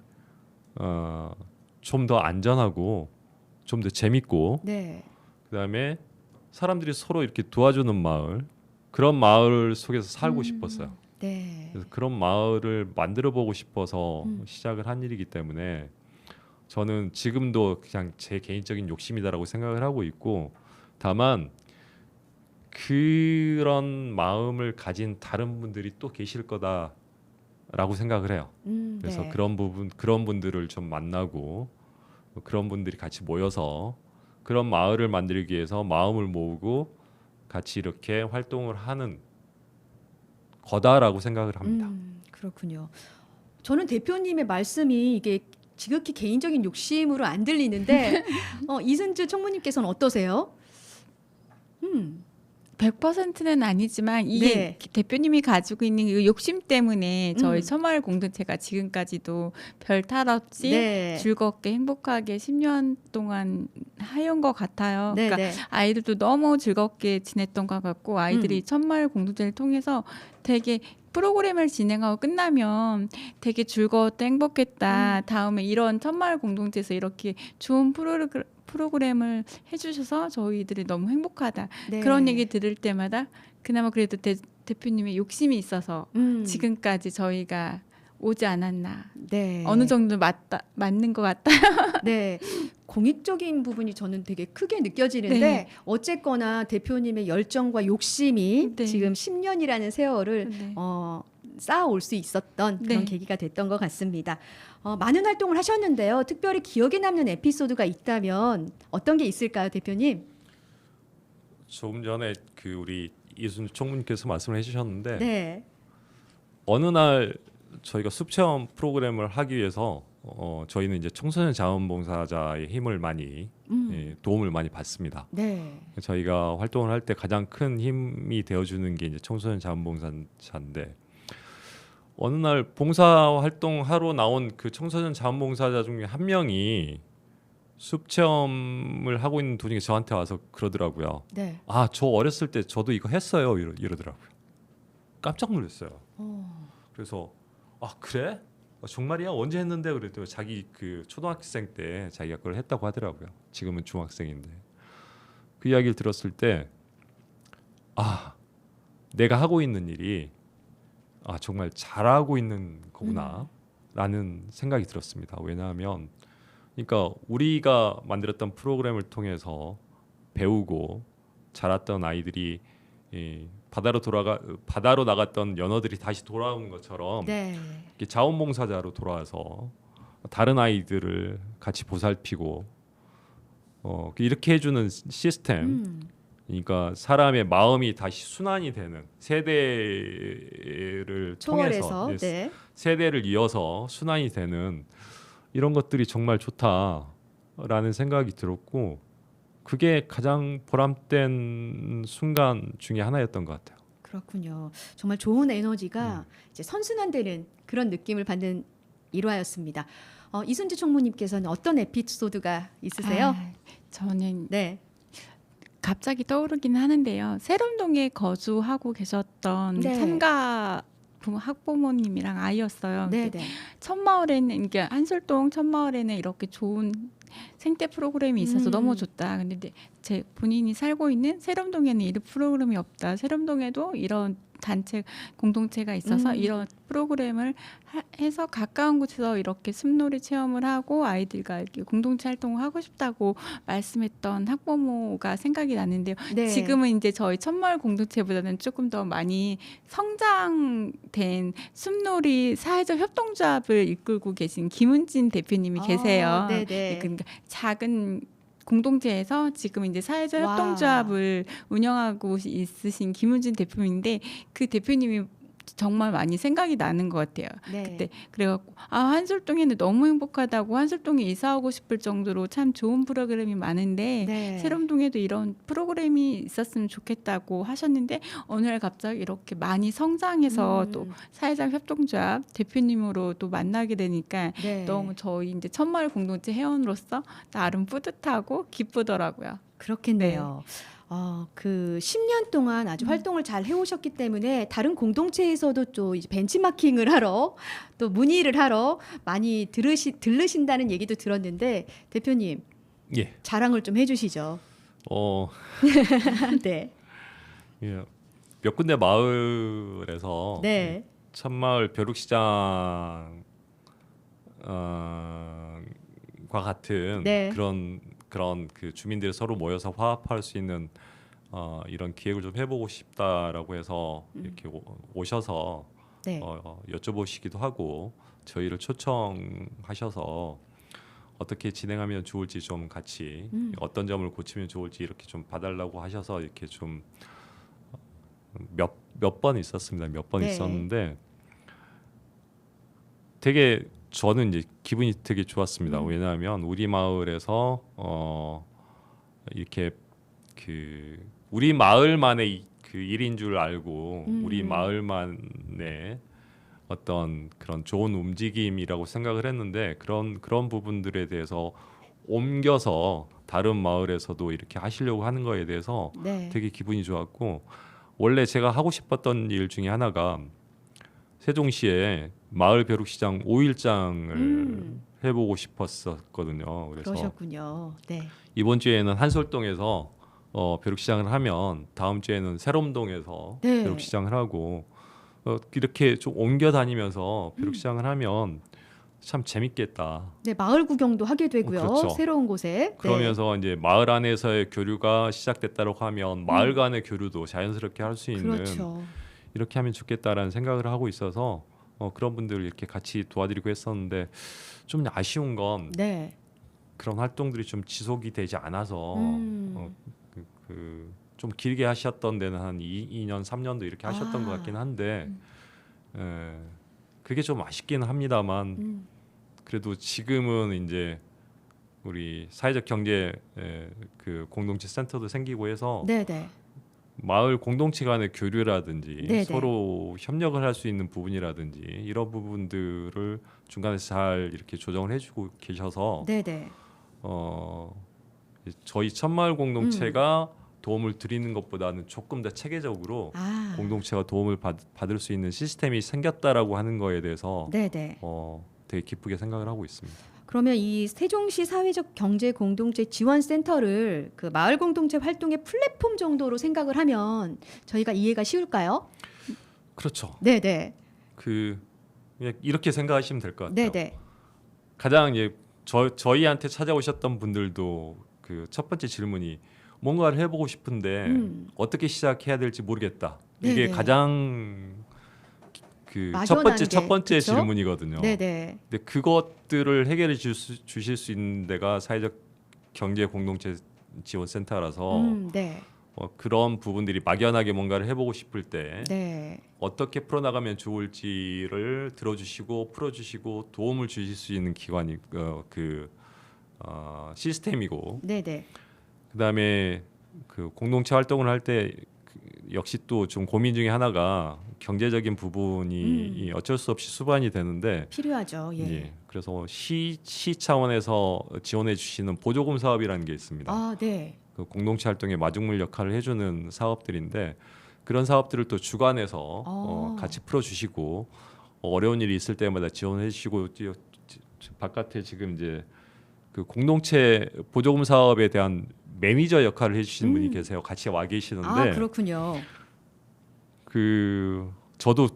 좀 더 안전하고 좀 더 재밌고 네. 그다음에 사람들이 서로 이렇게 도와주는 마을 그런 마을 속에서 살고 싶었어요. 네. 그래서 그런 마을을 만들어 보고 싶어서 음. 시작을 한 일이기 때문에 저는 지금도 그냥 제 개인적인 욕심이다라고 생각을 하고 있고 다만 그런 마음을 가진 다른 분들이 또 계실 거다라고 생각을 해요. 그래서 네. 그런 분들을 좀 만나고 그런 분들이 같이 모여서 그런 마을을 만들기 위해서 마음을 모으고 같이 이렇게 활동을 하는 거다라고 생각을 합니다. 그렇군요. 저는 대표님의 말씀이 이게 지극히 개인적인 욕심으로 안 들리는데 이순주 총무님께서는 어떠세요? 100%는 아니지만 이 네. 대표님이 가지고 있는 이 욕심 때문에 저희 음. 참마을 공동체가 지금까지도 별 탈 없이 네. 즐겁게 행복하게 10년 동안 해온 것 같아요. 네, 그러니까 네. 아이들도 너무 즐겁게 지냈던 것 같고 아이들이 참마을 공동체를 통해서 되게 프로그램을 진행하고 끝나면 되게 즐거웠다 행복했다 다음에 이런 참마을 공동체에서 이렇게 좋은 프로그램을 해주셔서 저희들이 너무 행복하다 네. 그런 얘기 들을 때마다 그나마 그래도 대표님의 욕심이 있어서 지금까지 저희가 오지 않았나 네. 어느 정도 맞는 것 같다. 네. 공익적인 부분이 저는 되게 크게 느껴지는데 네. 어쨌거나 대표님의 열정과 욕심이 네. 지금 10년이라는 세월을 네. 쌓아올 수 있었던 그런 네. 계기가 됐던 것 같습니다. 많은 활동을 하셨는데요. 특별히 기억에 남는 에피소드가 있다면 어떤 게 있을까요, 대표님? 조금 전에 그 우리 이순주 총무님께서 말씀을 해주셨는데 네. 어느 날 저희가 숲 체험 프로그램을 하기 위해서 저희는 이제 청소년 자원봉사자의 힘을 많이 도움을 많이 받습니다. 네. 저희가 활동을 할 때 가장 큰 힘이 되어주는 게 이제 청소년 자원봉사자인데 어느 날 봉사 활동하러 나온 그 청소년 자원봉사자 중에 한 명이 숲 체험을 하고 있는 도중에 저한테 와서 그러더라고요. 네. 아, 저 어렸을 때 저도 이거 했어요. 이러더라고요. 깜짝 놀랐어요. 그래서 아, 그래? 정말이야? 언제 했는데? 그랬더니 자기 그 초등학생 때 자기가 그걸 했다고 하더라고요. 지금은 중학생인데. 그 이야기를 들었을 때 아, 내가 하고 있는 일이 아, 정말 잘하고 있는 거구나라는 생각이 들었습니다. 왜냐하면 그러니까 우리가 만들었던 프로그램을 통해서 배우고 자랐던 아이들이 이 바다로 나갔던 연어들이 다시 돌아온 것처럼 네. 이렇게 자원봉사자로 돌아와서 다른 아이들을 같이 보살피고 이렇게 해주는 시스템. 그러니까 사람의 마음이 다시 순환이 되는 세대를 초월해서 통해서 네. 세대를 이어서 순환이 되는 이런 것들이 정말 좋다라는 생각이 들었고 그게 가장 보람된 순간 중에 하나였던 것 같아요. 그렇군요. 정말 좋은 에너지가 이제 선순환되는 그런 느낌을 받는 일화였습니다. 이순주 총무님께서는 어떤 에피소드가 있으세요? 아, 저는 네. 갑자기 떠오르긴 하는데요. 세롬동에 거주하고 계셨던 네. 참가 학부모님이랑 아이였어요. 네, 근데 네. 첫마을에는 이게 한솔동 첫마을에는 이렇게 좋은 생태 프로그램이 있어서 너무 좋다. 근데 이제 제 본인이 살고 있는 세롬동에는 이런 프로그램이 없다. 세롬동에도 이런 단체 공동체가 있어서 이런 프로그램을 해서 가까운 곳에서 이렇게 숲놀이 체험을 하고 아이들과 이렇게 공동체 활동을 하고 싶다고 말씀했던 학부모가 생각이 나는데요. 네. 지금은 이제 저희 천마을 공동체보다는 조금 더 많이 성장된 숲놀이 사회적 협동조합을 이끌고 계신 김은진 대표님이 계세요. 네네. 그러니까 작은 공동체에서 지금 이제 사회적 와. 협동조합을 운영하고 있으신 김은진 대표인데 그 대표님이 정말 많이 생각이 나는 것 같아요. 네. 그때 그래갖고 한솔동에는 너무 행복하다고 한솔동에 이사하고 싶을 정도로 참 좋은 프로그램이 많은데 네. 세롬동에도 이런 프로그램이 있었으면 좋겠다고 하셨는데 어느 날 갑자기 이렇게 많이 성장해서 또 사회적 협동조합 대표님으로 또 만나게 되니까 네. 너무 저희 이제 천마을 공동체 회원으로서 나름 뿌듯하고 기쁘더라고요. 그렇겠네요. 그 10년 동안 아주 활동을 잘 해오셨기 때문에 다른 공동체에서도 또 이제 벤치마킹을 하러 또 문의를 하러 많이 들르신다는 얘기도 들었는데 대표님 예. 자랑을 좀 해주시죠. 네. 예. 몇 군데 마을에서 네. 천마을 벼룩시장 과 같은 네. 그런 그 주민들이 서로 모여서 화합할 수 있는 이런 기획을 좀 해보고 싶다라고 해서 이렇게 오셔서 네. 여쭤보시기도 하고 저희를 초청하셔서 어떻게 진행하면 좋을지 좀 같이 어떤 점을 고치면 좋을지 이렇게 좀 봐달라고 하셔서 이렇게 좀 몇 번 있었습니다. 몇 번 네. 있었는데 되게 저는 이제 기분이 되게 좋았습니다. 왜냐하면 우리 마을에서 이렇게 그 우리 마을만의 그 일인 줄 알고 우리 마을만의 어떤 그런 좋은 움직임이라고 생각을 했는데 그런 부분들에 대해서 옮겨서 다른 마을에서도 이렇게 하시려고 하는 거에 대해서 네. 되게 기분이 좋았고 원래 제가 하고 싶었던 일 중에 하나가 세종시에 마을 벼룩시장 5일장을 해보고 싶었었거든요. 그래서 그러셨군요. 네. 이번 주에는 한솔동에서 벼룩시장을 하면 다음 주에는 세롬동에서 네. 벼룩시장을 하고 이렇게 좀 옮겨 다니면서 벼룩시장을 하면 참 재밌겠다. 네, 마을 구경도 하게 되고요. 그렇죠. 새로운 곳에. 그러면서 이제 마을 안에서의 교류가 시작됐다고 하면 마을 간의 교류도 자연스럽게 할 수 있는 그렇죠. 이렇게 하면 좋겠다라는 생각을 하고 있어서 그런 분들을 이렇게 같이 도와드리고 했었는데 좀 아쉬운 건 네. 그런 활동들이 좀 지속이 되지 않아서 좀 길게 하셨던 데는 한 2년 3년도 이렇게 하셨던 것 같긴 한데 그게 좀 아쉽기는 합니다만 그래도 지금은 이제 우리 사회적 경제 그 공동체 센터도 생기고 해서 네, 네. 마을 공동체 간의 교류라든지 네네. 서로 협력을 할 수 있는 부분이라든지 이런 부분들을 중간에서 잘 이렇게 조정을 해주고 계셔서 네네. 저희 천마을 공동체가 도움을 드리는 것보다는 조금 더 체계적으로 아, 공동체가 도움을 받을 수 있는 시스템이 생겼다라고 하는 거에 대해서 네네. 되게 기쁘게 생각을 하고 있습니다. 그러면 이 세종시 사회적 경제 공동체 지원 센터를 그 마을 공동체 활동의 플랫폼 정도로 생각을 하면 저희가 이해가 쉬울까요? 그렇죠. 네네. 그냥 이렇게 생각하시면 될 것 같아요. 네네. 가장 저희한테 찾아오셨던 분들도 그 첫 번째 질문이 뭔가를 해보고 싶은데 어떻게 시작해야 될지 모르겠다. 이게 네네. 가장 그 막연한 첫 번째 그쵸? 질문이거든요. 네네. 근데 그것들을 해결해 주실 수 있는 데가 사회적 경제 공동체 지원 센터라서 네. 그런 부분들이 막연하게 뭔가를 해보고 싶을 때 네. 어떻게 풀어나가면 좋을지를 들어주시고 풀어주시고 도움을 주실 수 있는 기관이 시스템이고 네네. 그다음에 그 공동체 활동을 할 때 역시 또 좀 고민 중에 하나가 경제적인 부분이 어쩔 수 없이 수반이 되는데 필요하죠. 예. 예, 그래서 시 차원에서 지원해 주시는 보조금 사업이라는 게 있습니다. 아, 네. 그 공동체 활동의 마중물 역할을 해주는 사업들인데 그런 사업들을 또 주관해서 같이 풀어주시고 어려운 일이 있을 때마다 지원해 주시고 바깥에 지금 이제 그 공동체 보조금 사업에 대한 매니저 역할을 해주시는 분이 계세요. 같이 와 계시는데 아, 그렇군요. 그 저도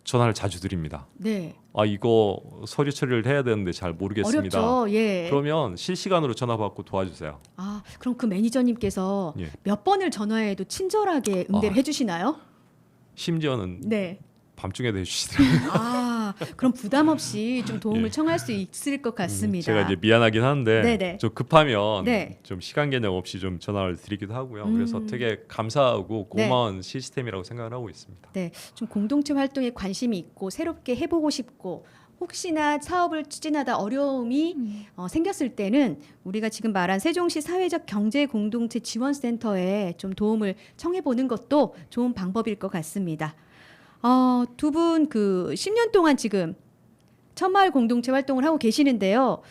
전화를 자주 드립니다. 네. 이거 서류 처리를 해야 되는데 잘 모르겠습니다. 어렵죠. 예. 그러면 실시간으로 전화 받고 도와주세요. 아, 그럼 그 매니저님께서 예. 몇 번을 전화해도 친절하게 응대를 해주시나요? 심지어는 네. 밤중에도 해주시더라고요. 아, 그럼 부담 없이 좀 도움을 예. 청할 수 있을 것 같습니다. 제가 이제 미안하긴 한데 네네. 좀 급하면 네. 좀 시간 개념 없이 좀 전화를 드리기도 하고요. 그래서 되게 감사하고 네. 고마운 시스템이라고 생각을 하고 있습니다. 네, 좀 공동체 활동에 관심이 있고 새롭게 해보고 싶고 혹시나 사업을 추진하다 어려움이 생겼을 때는 우리가 지금 말한 세종시 사회적 경제 공동체 지원센터에 좀 도움을 청해보는 것도 좋은 방법일 것 같습니다. 두 분 그 10년 동안 지금 천마을 공동체 활동을 하고 계시는데요.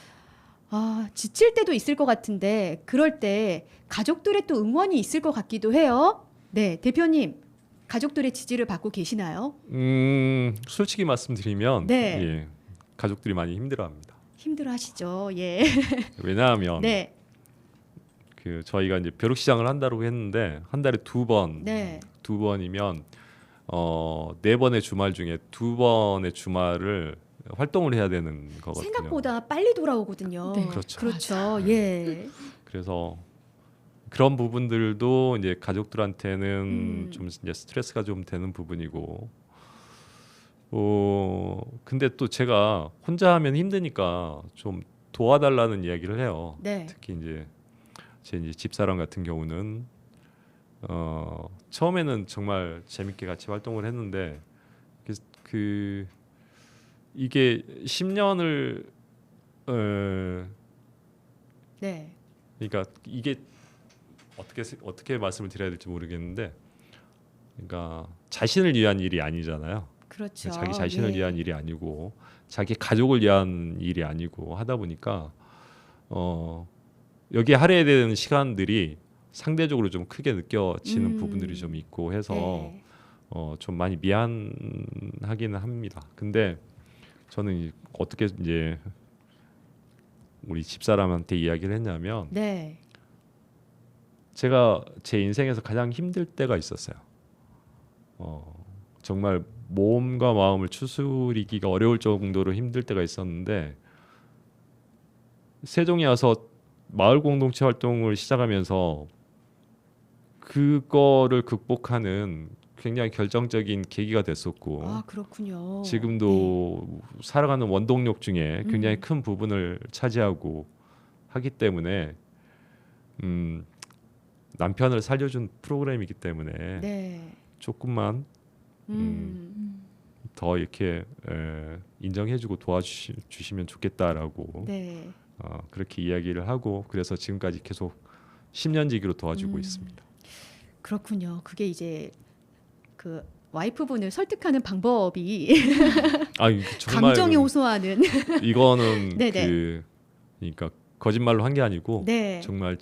지칠 때도 있을 것 같은데 그럴 때 가족들의 또 응원이 있을 것 같기도 해요. 네, 대표님. 가족들의 지지를 받고 계시나요? 솔직히 말씀드리면 네. 예, 가족들이 많이 힘들어합니다. 힘들어하시죠. 예. 왜냐하면 네. 그 저희가 이제 벼룩시장을 한다고 했는데 한 달에 두 번이면 4번의 주말 중에 2번의 주말을 활동을 해야 되는 거거든요. 생각보다 빨리 돌아오거든요. 네. 그렇죠. 그렇죠. 예. 그래서 그런 부분들도 이제 가족들한테는 좀 이제 스트레스가 좀 되는 부분이고, 근데 또 제가 혼자 하면 힘드니까 좀 도와달라는 이야기를 해요. 네. 특히 이제 제 이제 집사람 같은 경우는 처음에는 정말 재밌게 같이 활동을 했는데 이게 10년을 네. 그러니까 이게 어떻게 말씀을 드려야 될지 모르겠는데, 그러니까 자신을 위한 일이 아니잖아요. 그렇죠. 자기 자신을 예. 위한 일이 아니고 자기 가족을 위한 일이 아니고 하다 보니까 여기에 할애해야 되는 시간들이 상대적으로 좀 크게 느껴지는 부분들이 좀 있고 해서 네. 좀 많이 미안하기는 합니다. 근데 저는 어떻게 이제 우리 집사람한테 이야기를 했냐면, 네. 제가 제 인생에서 가장 힘들 때가 있었어요. 정말 몸과 마음을 추스리기가 어려울 정도로 힘들 때가 있었는데, 세종에 와서 마을 공동체 활동을 시작하면서 그거를 극복하는 굉장히 결정적인 계기가 됐었고, 그렇군요. 지금도 살아가는 원동력 중에 굉장히 큰 부분을 차지하고 하기 때문에 남편을 살려준 프로그램이기 때문에 네. 조금만 더 이렇게 인정해주고 도와주시면 좋겠다라고 네. 그렇게 이야기를 하고, 그래서 지금까지 계속 10년지기로 도와주고 있습니다. 그렇군요. 그게 이제 그 와이프분을 설득하는 방법이 아, 이게 정말 감정이 호소하는 이거는 네네. 그러니까 거짓말로 한 게 아니고 네. 정말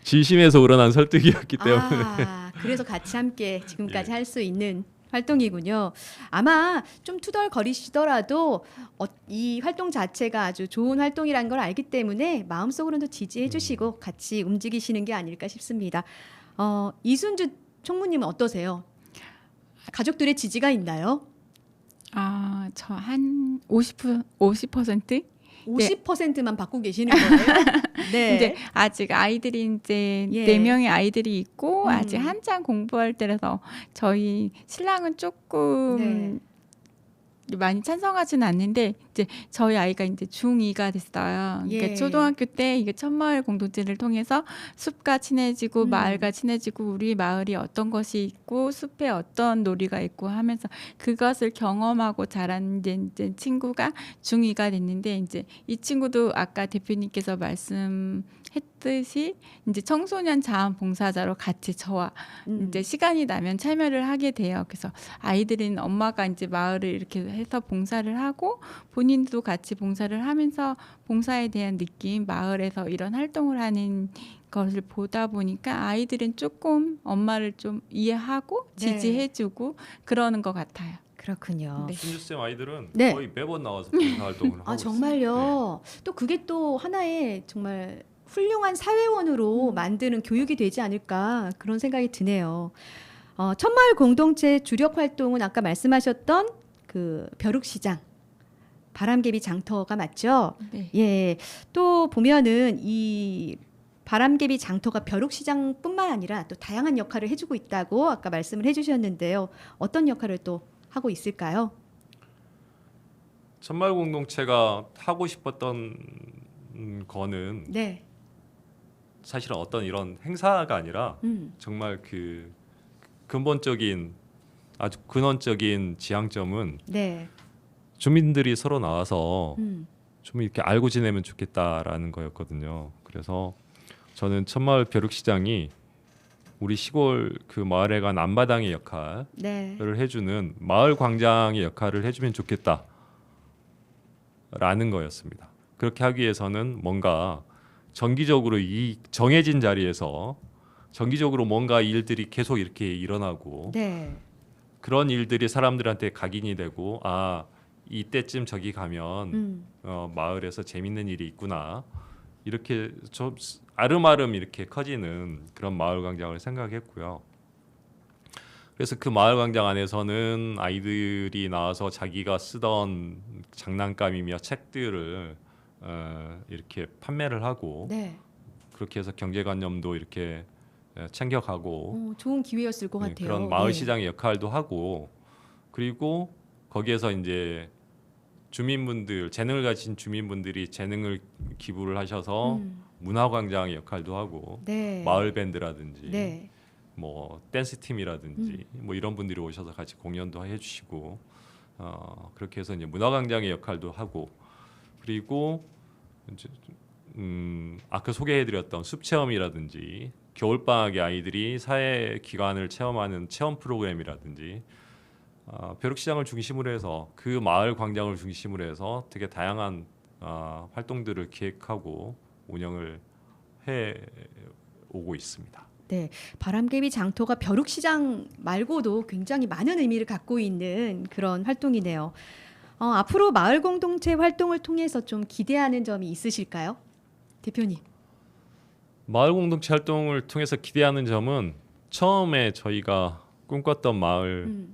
진심에서 우러난 설득이었기 때문에 그래서 같이 함께 지금까지 예. 할 수 있는 활동이군요. 아마 좀 투덜거리시더라도 이 활동 자체가 아주 좋은 활동이라는 걸 알기 때문에 마음속으로도 지지해 주시고 같이 움직이시는 게 아닐까 싶습니다. 이순주 총무님은 어떠세요? 가족들의 지지가 있나요? 아, 저 한 50%? 50%만 받고 계시는 거예요? 네. 이제 아직 아이들이 이제 예. 4명의 아이들이 있고 아직 음. 한창 공부할 때라서 저희 신랑은 조금 네. 많이 찬성하지는 않는데 이제 저희 아이가 이제 중2가 됐어요. 그러니까 예. 초등학교 때 이게 천마을 공동체를 통해서 숲과 친해지고 음. 마을과 친해지고 우리 마을이 어떤 것이 있고 숲에 어떤 놀이가 있고 하면서 그것을 경험하고 자란 이제 친구가 중2가 됐는데 이제 이 친구도 아까 대표님께서 말씀했듯이 이제 청소년 자원봉사자로 같이 저와 이제 시간이 나면 참여를 하게 돼요. 그래서 아이들은 엄마가 이제 마을을 이렇게 해서 봉사를 하고 본인도 같이 봉사를 하면서 봉사에 대한 느낌, 마을에서 이런 활동을 하는 것을 보다 보니까 아이들은 조금 엄마를 좀 이해하고 네. 지지해주고 그러는 것 같아요. 그렇군요. 네. 신주쌤 아이들은 네. 거의 매번 나와서 봉사 활동을 하고 정말요. 또 그게 또 하나의 정말 훌륭한 사회원으로 만드는 교육이 되지 않을까 그런 생각이 드네요. 천마을 공동체 주력 활동은 아까 말씀하셨던 그 벼룩시장, 바람개비 장터가 맞죠? 네. 예. 또 보면은 이 바람개비 장터가 벼룩시장뿐만 아니라 또 다양한 역할을 해주고 있다고 아까 말씀을 해주셨는데요. 어떤 역할을 또 하고 있을까요? 천마을 공동체가 하고 싶었던 거는 네. 사실은 어떤 이런 행사가 아니라 음. 정말 그 근본적인 아주 근원적인 지향점은 네. 주민들이 서로 나와서 음. 좀 이렇게 알고 지내면 좋겠다라는 거였거든요. 그래서 저는 천마을 벼룩시장이 우리 시골 그 마을에 간 앞마당의 역할을 네. 해주는 마을 광장의 역할을 해주면 좋겠다라는 거였습니다. 그렇게 하기 위해서는 뭔가 정기적으로 이 정해진 자리에서 정기적으로 뭔가 일들이 계속 이렇게 일어나고 네. 그런 일들이 사람들한테 각인이 되고 이때쯤 저기 가면 마을에서 재밌는 일이 있구나 이렇게 좀 아름아름 이렇게 커지는 그런 마을 광장을 생각했고요. 그래서 그 마을 광장 안에서는 아이들이 나와서 자기가 쓰던 장난감이며 책들을 이렇게 판매를 하고 네. 그렇게 해서 경제관념도 이렇게 챙겨가고 좋은 기회였을 것 같아요. 그런 마을 네. 시장의 역할도 하고 그리고 거기에서 이제 주민분들 재능을 가진 주민분들이 재능을 기부를 하셔서 문화광장의 역할도 하고 네. 마을 밴드라든지 네. 뭐 댄스 팀이라든지 뭐 이런 분들이 오셔서 같이 공연도 해주시고 그렇게 해서 이제 문화광장의 역할도 하고 그리고 이제 아까 소개해드렸던 숲 체험이라든지 겨울방학에 아이들이 사회 기관을 체험하는 체험 프로그램이라든지 벼룩시장을 중심으로 해서 그 마을 광장을 중심으로 해서 되게 다양한 활동들을 기획하고 운영을 해 오고 있습니다. 네, 바람개비 장터가 벼룩시장 말고도 굉장히 많은 의미를 갖고 있는 그런 활동이네요. 앞으로 마을 공동체 활동을 통해서 좀 기대하는 점이 있으실까요, 대표님? 마을 공동체 활동을 통해서 기대하는 점은 처음에 저희가 꿈꿨던 마을이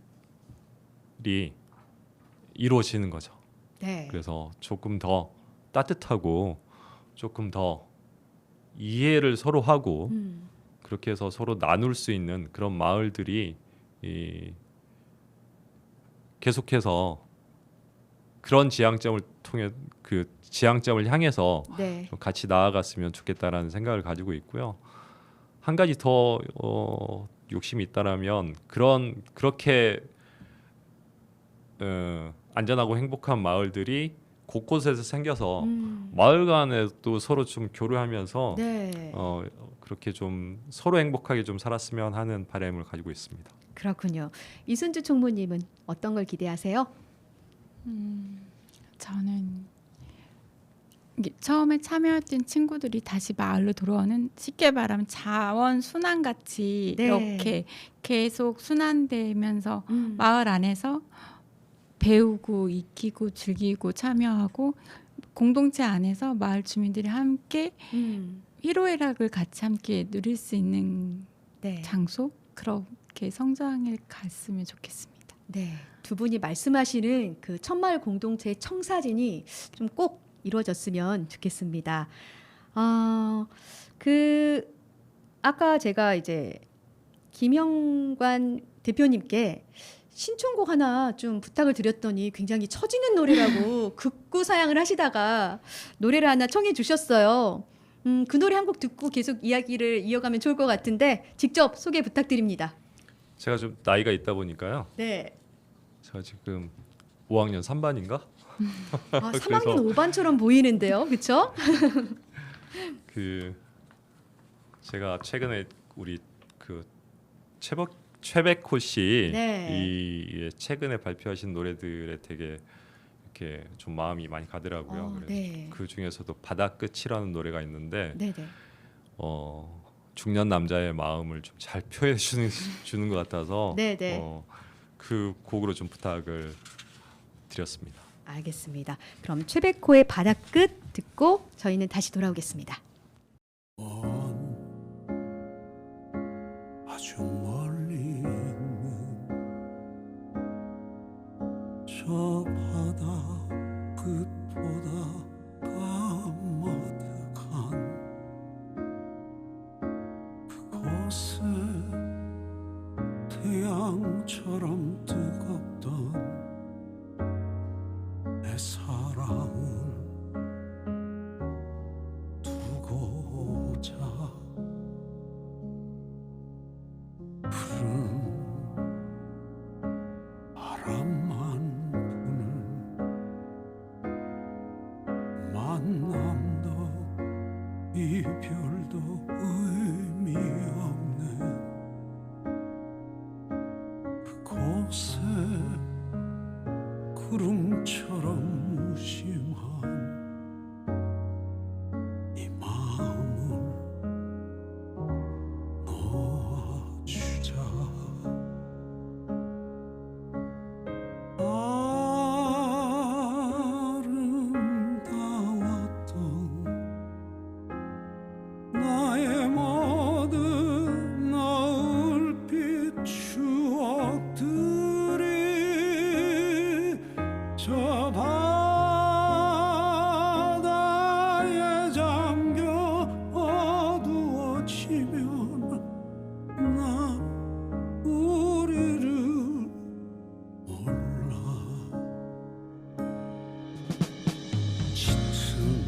이루어지는 거죠. 네. 그래서 조금 더 따뜻하고 조금 더 이해를 서로 하고 그렇게 해서 서로 나눌 수 있는 그런 마을들이 계속해서 그런 지향점을 통해 그 지향점을 향해서 네. 좀 같이 나아갔으면 좋겠다라는 생각을 가지고 있고요. 한 가지 더 욕심이 있다라면 그렇게 안전하고 행복한 마을들이 곳곳에서 생겨서 마을 간에도 서로 좀 교류하면서 네. 그렇게 좀 서로 행복하게 좀 살았으면 하는 바람을 가지고 있습니다. 그렇군요. 이순주 총무님은 어떤 걸 기대하세요? 저는 이게 처음에 참여했던 친구들이 다시 마을로 돌아오는, 쉽게 말하면 자원 순환 같이 네. 이렇게 계속 순환되면서 음. 마을 안에서 배우고 익히고 즐기고 참여하고 공동체 안에서 마을 주민들이 함께 희로애락을 같이 함께 누릴 수 있는 네. 장소, 그렇게 성장해 갔으면 좋겠습니다. 네. 두 분이 말씀하시는 그 천마을 공동체의 청사진이 좀 꼭 이루어졌으면 좋겠습니다. 그 아까 제가 이제 김영관 대표님께 신청곡 하나 좀 부탁을 드렸더니 굉장히 처지는 노래라고 극구사양을 하시다가 노래를 하나 청해 주셨어요. 그 노래 한 곡 듣고 계속 이야기를 이어가면 좋을 것 같은데 직접 소개 부탁드립니다. 제가 좀 나이가 있다 보니까요. 네. 제가 지금 5학년 3반인가? 아, 3학년 5반처럼 보이는데요. 그렇죠? 그 제가 최근에 우리 그 최백호 씨 네. 이 최근에 발표하신 노래들에 되게 이렇게 좀 마음이 많이 가더라고요. 그래서 네. 그 중에서도 바다끝이라는 노래가 있는데 네, 네. 중년 남자의 마음을 좀 잘 표현해 주는 것 같아서 네, 네. 그 곡으로 좀 부탁을 드렸습니다. 알겠습니다. 그럼 최백호의 바다끝 듣고 저희는 다시 돌아오겠습니다. 아주 멀리 있는 저 바다 끝보다 까마득한 그곳에 태양처럼 뜨겁던 내 사랑을 두고자 푸른 바람만 부는 만남도 이별도 의미 없는 그곳에 구름처럼 무심한 이 마음을 놓아주자. 아름다웠던 나의 모든 노을빛 추억들이 저 바다에 잠겨 어두워지면 난 우리를 몰라. 짙은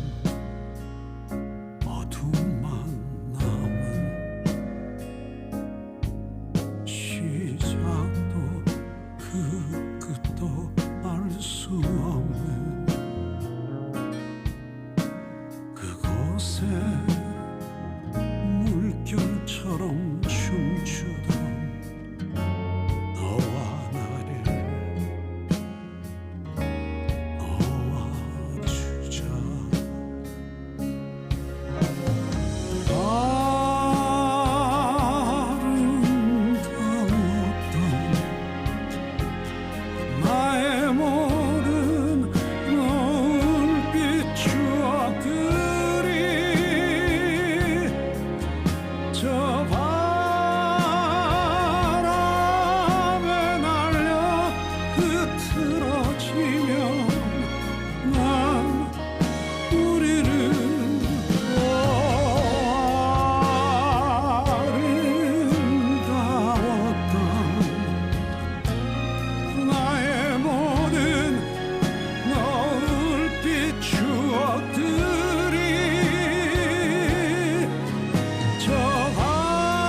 어둠만 남은 시작도 그 끝도 알 수 없는 그곳에 물결처럼 춤추던 너와 나를 놓아주자. 아름다웠던 나의 모든 노을빛 추억들이 저 바람에 날려 흐트러지면 난 우리를 아름다웠던 나의 모든 노을빛 추억들이 저 바람에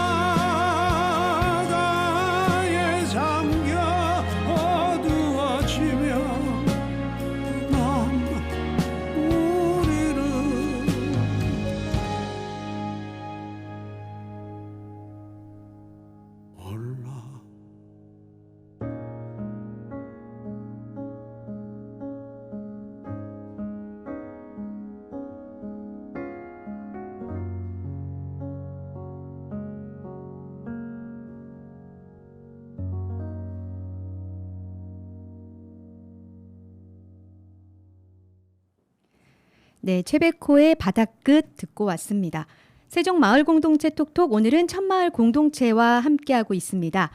네, 최백호의 바닷끝 듣고 왔습니다. 세종 마을 공동체 톡톡 오늘은 천마을 공동체와 함께하고 있습니다.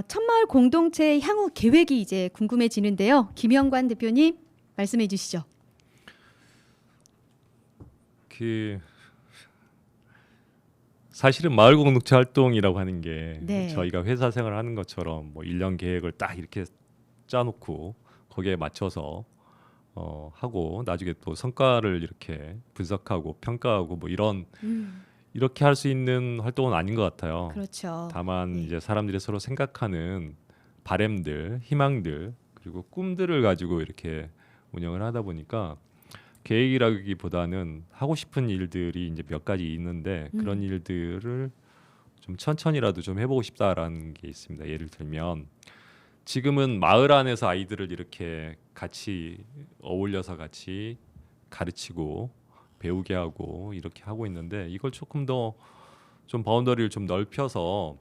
천마을 공동체 향후 계획이 이제 궁금해지는데요. 김영관 대표님 말씀해 주시죠. 그 사실은 마을 공동체 활동이라고 하는 게 네. 저희가 회사 생활을 하는 것처럼 뭐 1년 계획을 딱 이렇게 짜놓고 거기에 맞춰서 하고 나중에 또 성과를 이렇게 분석하고 평가하고 뭐 이렇게 할 수 있는 활동은 아닌 것 같아요. 그렇죠. 다만 네. 이제 사람들이 서로 생각하는 바램들, 희망들 그리고 꿈들을 가지고 이렇게 운영을 하다 보니까 계획이라기보다는 하고 싶은 일들이 이제 몇 가지 있는데 그런 일들을 좀 천천히라도 좀 해보고 싶다라는 게 있습니다. 예를 들면 지금은 마을 안에서 아이들을 이렇게 같이 어울려서 같이 가르치고 배우게 하고 이렇게 하고 있는데 이걸 조금 더 좀 바운더리를 좀 넓혀서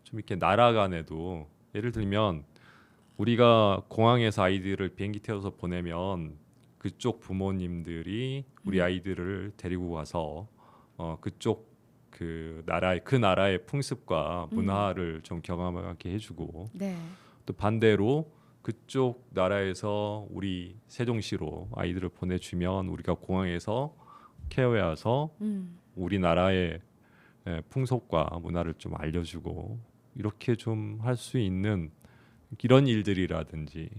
좀 이렇게 나라 간에도 예를 들면 우리가 공항에서 아이들을 비행기 태워서 보내면 그쪽 부모님들이 우리 아이들을 데리고 가서 그쪽 그 나라의 풍습과 문화를 좀 경험하게 해주고 네. 또 반대로 그쪽 나라에서 우리 세종시로 아이들을 보내주면 우리가 공항에서 케어해 와서 우리나라의 풍속과 문화를 좀 알려주고 이렇게 좀 할 수 있는 이런 일들이라든지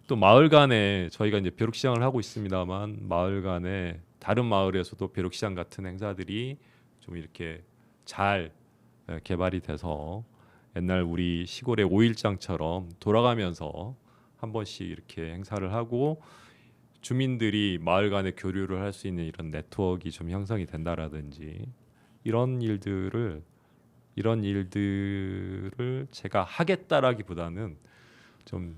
또 마을 간에 저희가 이제 벼룩시장을 하고 있습니다만 마을 간에 다른 마을에서도 벼룩시장 같은 행사들이 좀 이렇게 잘 개발이 돼서 옛날 우리 시골의 5.1장처럼 돌아가면서 한 번씩 이렇게 행사를 하고 주민들이 마을 간에 교류를 할 수 있는 이런 네트워크가 좀 형성이 된다라든지 이런 일들을 제가 하겠다라기보다는 좀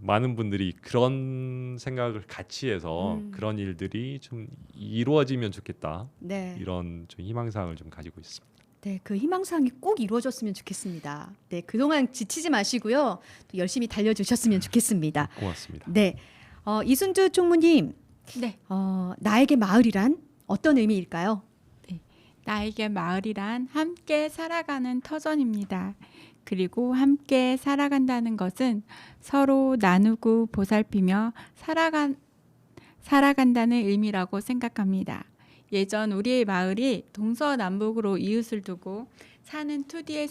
많은 분들이 그런 생각을 같이 해서 그런 일들이 좀 이루어지면 좋겠다. 네. 이런 좀 희망사항을 좀 가지고 있습니다. 네, 그 희망사항이 꼭 이루어졌으면 좋겠습니다. 네, 그동안 지치지 마시고요. 또 열심히 달려주셨으면 좋겠습니다. 고맙습니다. 네, 이순주 총무님, 네. 나에게 마을이란 어떤 의미일까요? 나에게 마을이란 함께 살아가는 터전입니다. 그리고 함께 살아간다는 것은 서로 나누고 보살피며 살아간다는 의미라고 생각합니다. 예전 우리의 마을이 동서남북으로 이웃을 두고 사는 2D의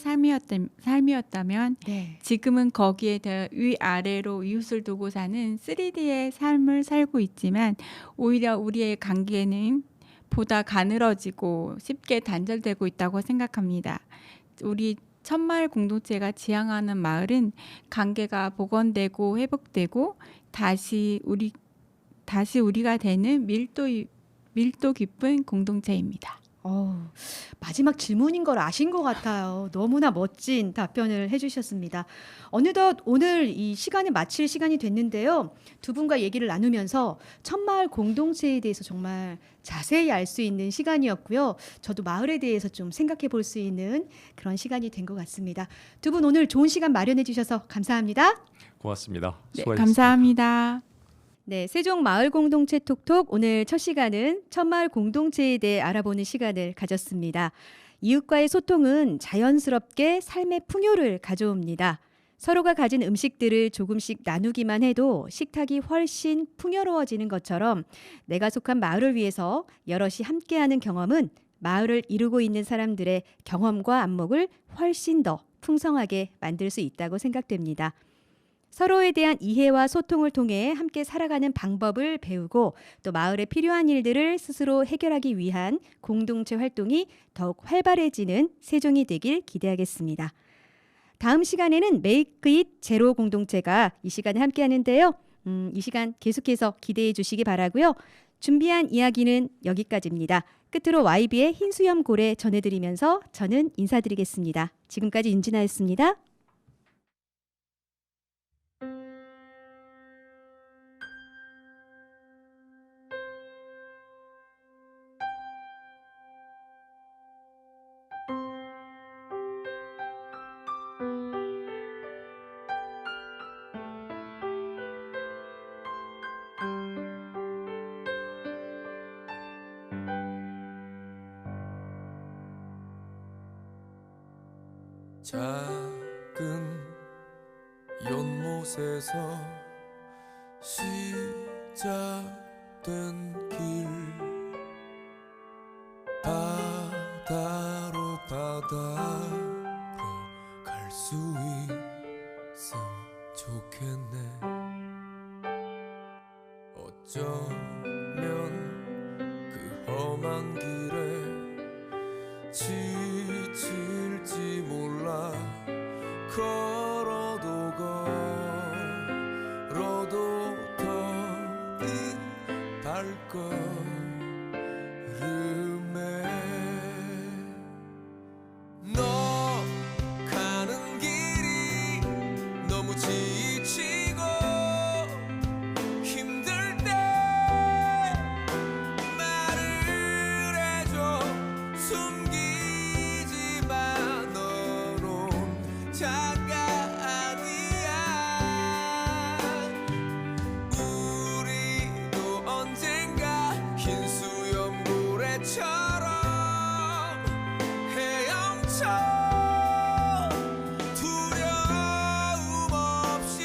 삶이었다면 네, 지금은 거기에 더 위아래로 이웃을 두고 사는 3D의 삶을 살고 있지만 오히려 우리의 관계는 보다 가늘어지고 쉽게 단절되고 있다고 생각합니다. 우리 천마을 공동체가 지향하는 마을은 관계가 복원되고 회복되고 다시 우리가 되는 밀도 깊은 공동체입니다. 마지막 질문인 걸 아신 것 같아요. 너무나 멋진 답변을 해주셨습니다. 어느덧 오늘 이 시간을 마칠 시간이 됐는데요. 두 분과 얘기를 나누면서 천마을 공동체에 대해서 정말 자세히 알 수 있는 시간이었고요. 저도 마을에 대해서 좀 생각해 볼 수 있는 그런 시간이 된 것 같습니다. 두 분 오늘 좋은 시간 마련해 주셔서 감사합니다. 고맙습니다. 네, 수고하셨습니다. 감사합니다. 네, 세종 마을 공동체 톡톡 오늘 첫 시간은 천마을 공동체에 대해 알아보는 시간을 가졌습니다. 이웃과의 소통은 자연스럽게 삶의 풍요를 가져옵니다. 서로가 가진 음식들을 조금씩 나누기만 해도 식탁이 훨씬 풍요로워지는 것처럼 내가 속한 마을을 위해서 여럿이 함께하는 경험은 마을을 이루고 있는 사람들의 경험과 안목을 훨씬 더 풍성하게 만들 수 있다고 생각됩니다. 서로에 대한 이해와 소통을 통해 함께 살아가는 방법을 배우고 또 마을에 필요한 일들을 스스로 해결하기 위한 공동체 활동이 더욱 활발해지는 세종이 되길 기대하겠습니다. 다음 시간에는 Make It 제로 공동체가 이 시간에 함께 하는데요. 이 시간 계속해서 기대해 주시기 바라고요. 준비한 이야기는 여기까지입니다. 끝으로 YB의 흰수염 고래 전해드리면서 저는 인사드리겠습니다. 지금까지 윤진아였습니다. 작은 연못에서 시작된 길 바다로 갈 수 있음 좋겠네. 어쩌면 그 험한 길에 지칠지 몰라. 걸어도 더딘 발걸음에 너 가는 길이 너무 지치고 힘들 때 말을 해줘. 숨기지 마, 너는 자가 아니야. 우리도 언젠가 흰 수염고래처럼 헤엄쳐 두려움 없이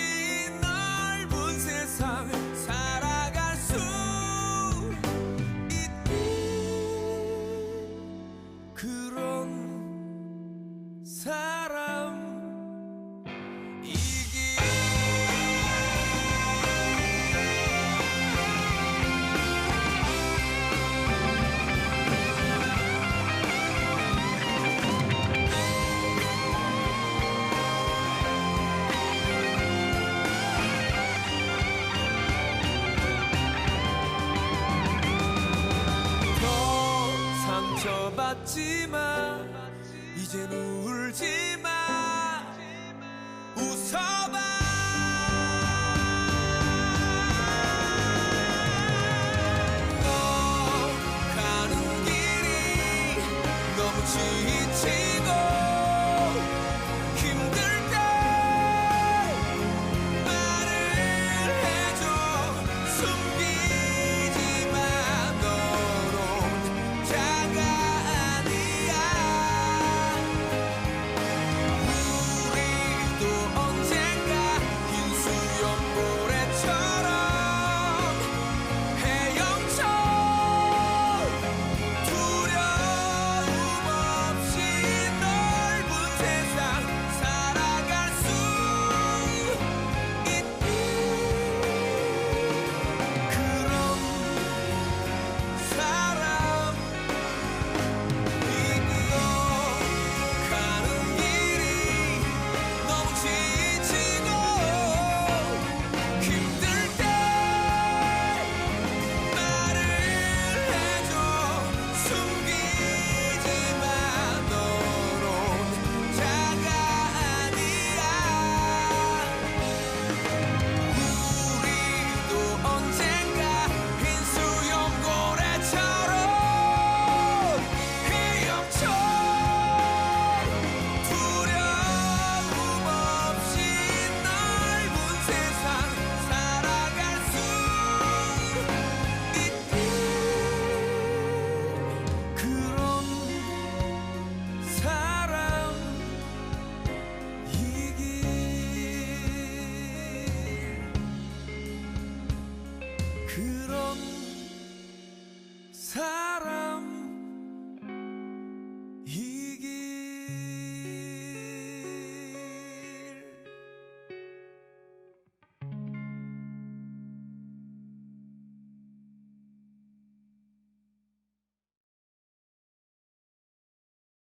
넓은 세상 살아갈 수 있는 그런 사람이기. 더 상처받지 마, 이젠 울지 마. 웃어봐. 너 가는 길이 너무 지치고 힘들 때 말을 해줘. 숨기지 마, 너는 자가 아니야. 우리도 언젠가 흰 수염고래처럼 헤엄쳐 두려움 없이 넓은 세상 살아갈 수 있는 그런 사람. 이끌어 가는 길이 너무 지치고 힘들 때 말을 해줘. 숨기지 마, 너는 자가 아니야. 우리도 언젠가 흰 수염고래처럼 헤엄쳐 두려움 없이 넓은 세상 살아갈 수 있는 그런 사람이길. 그런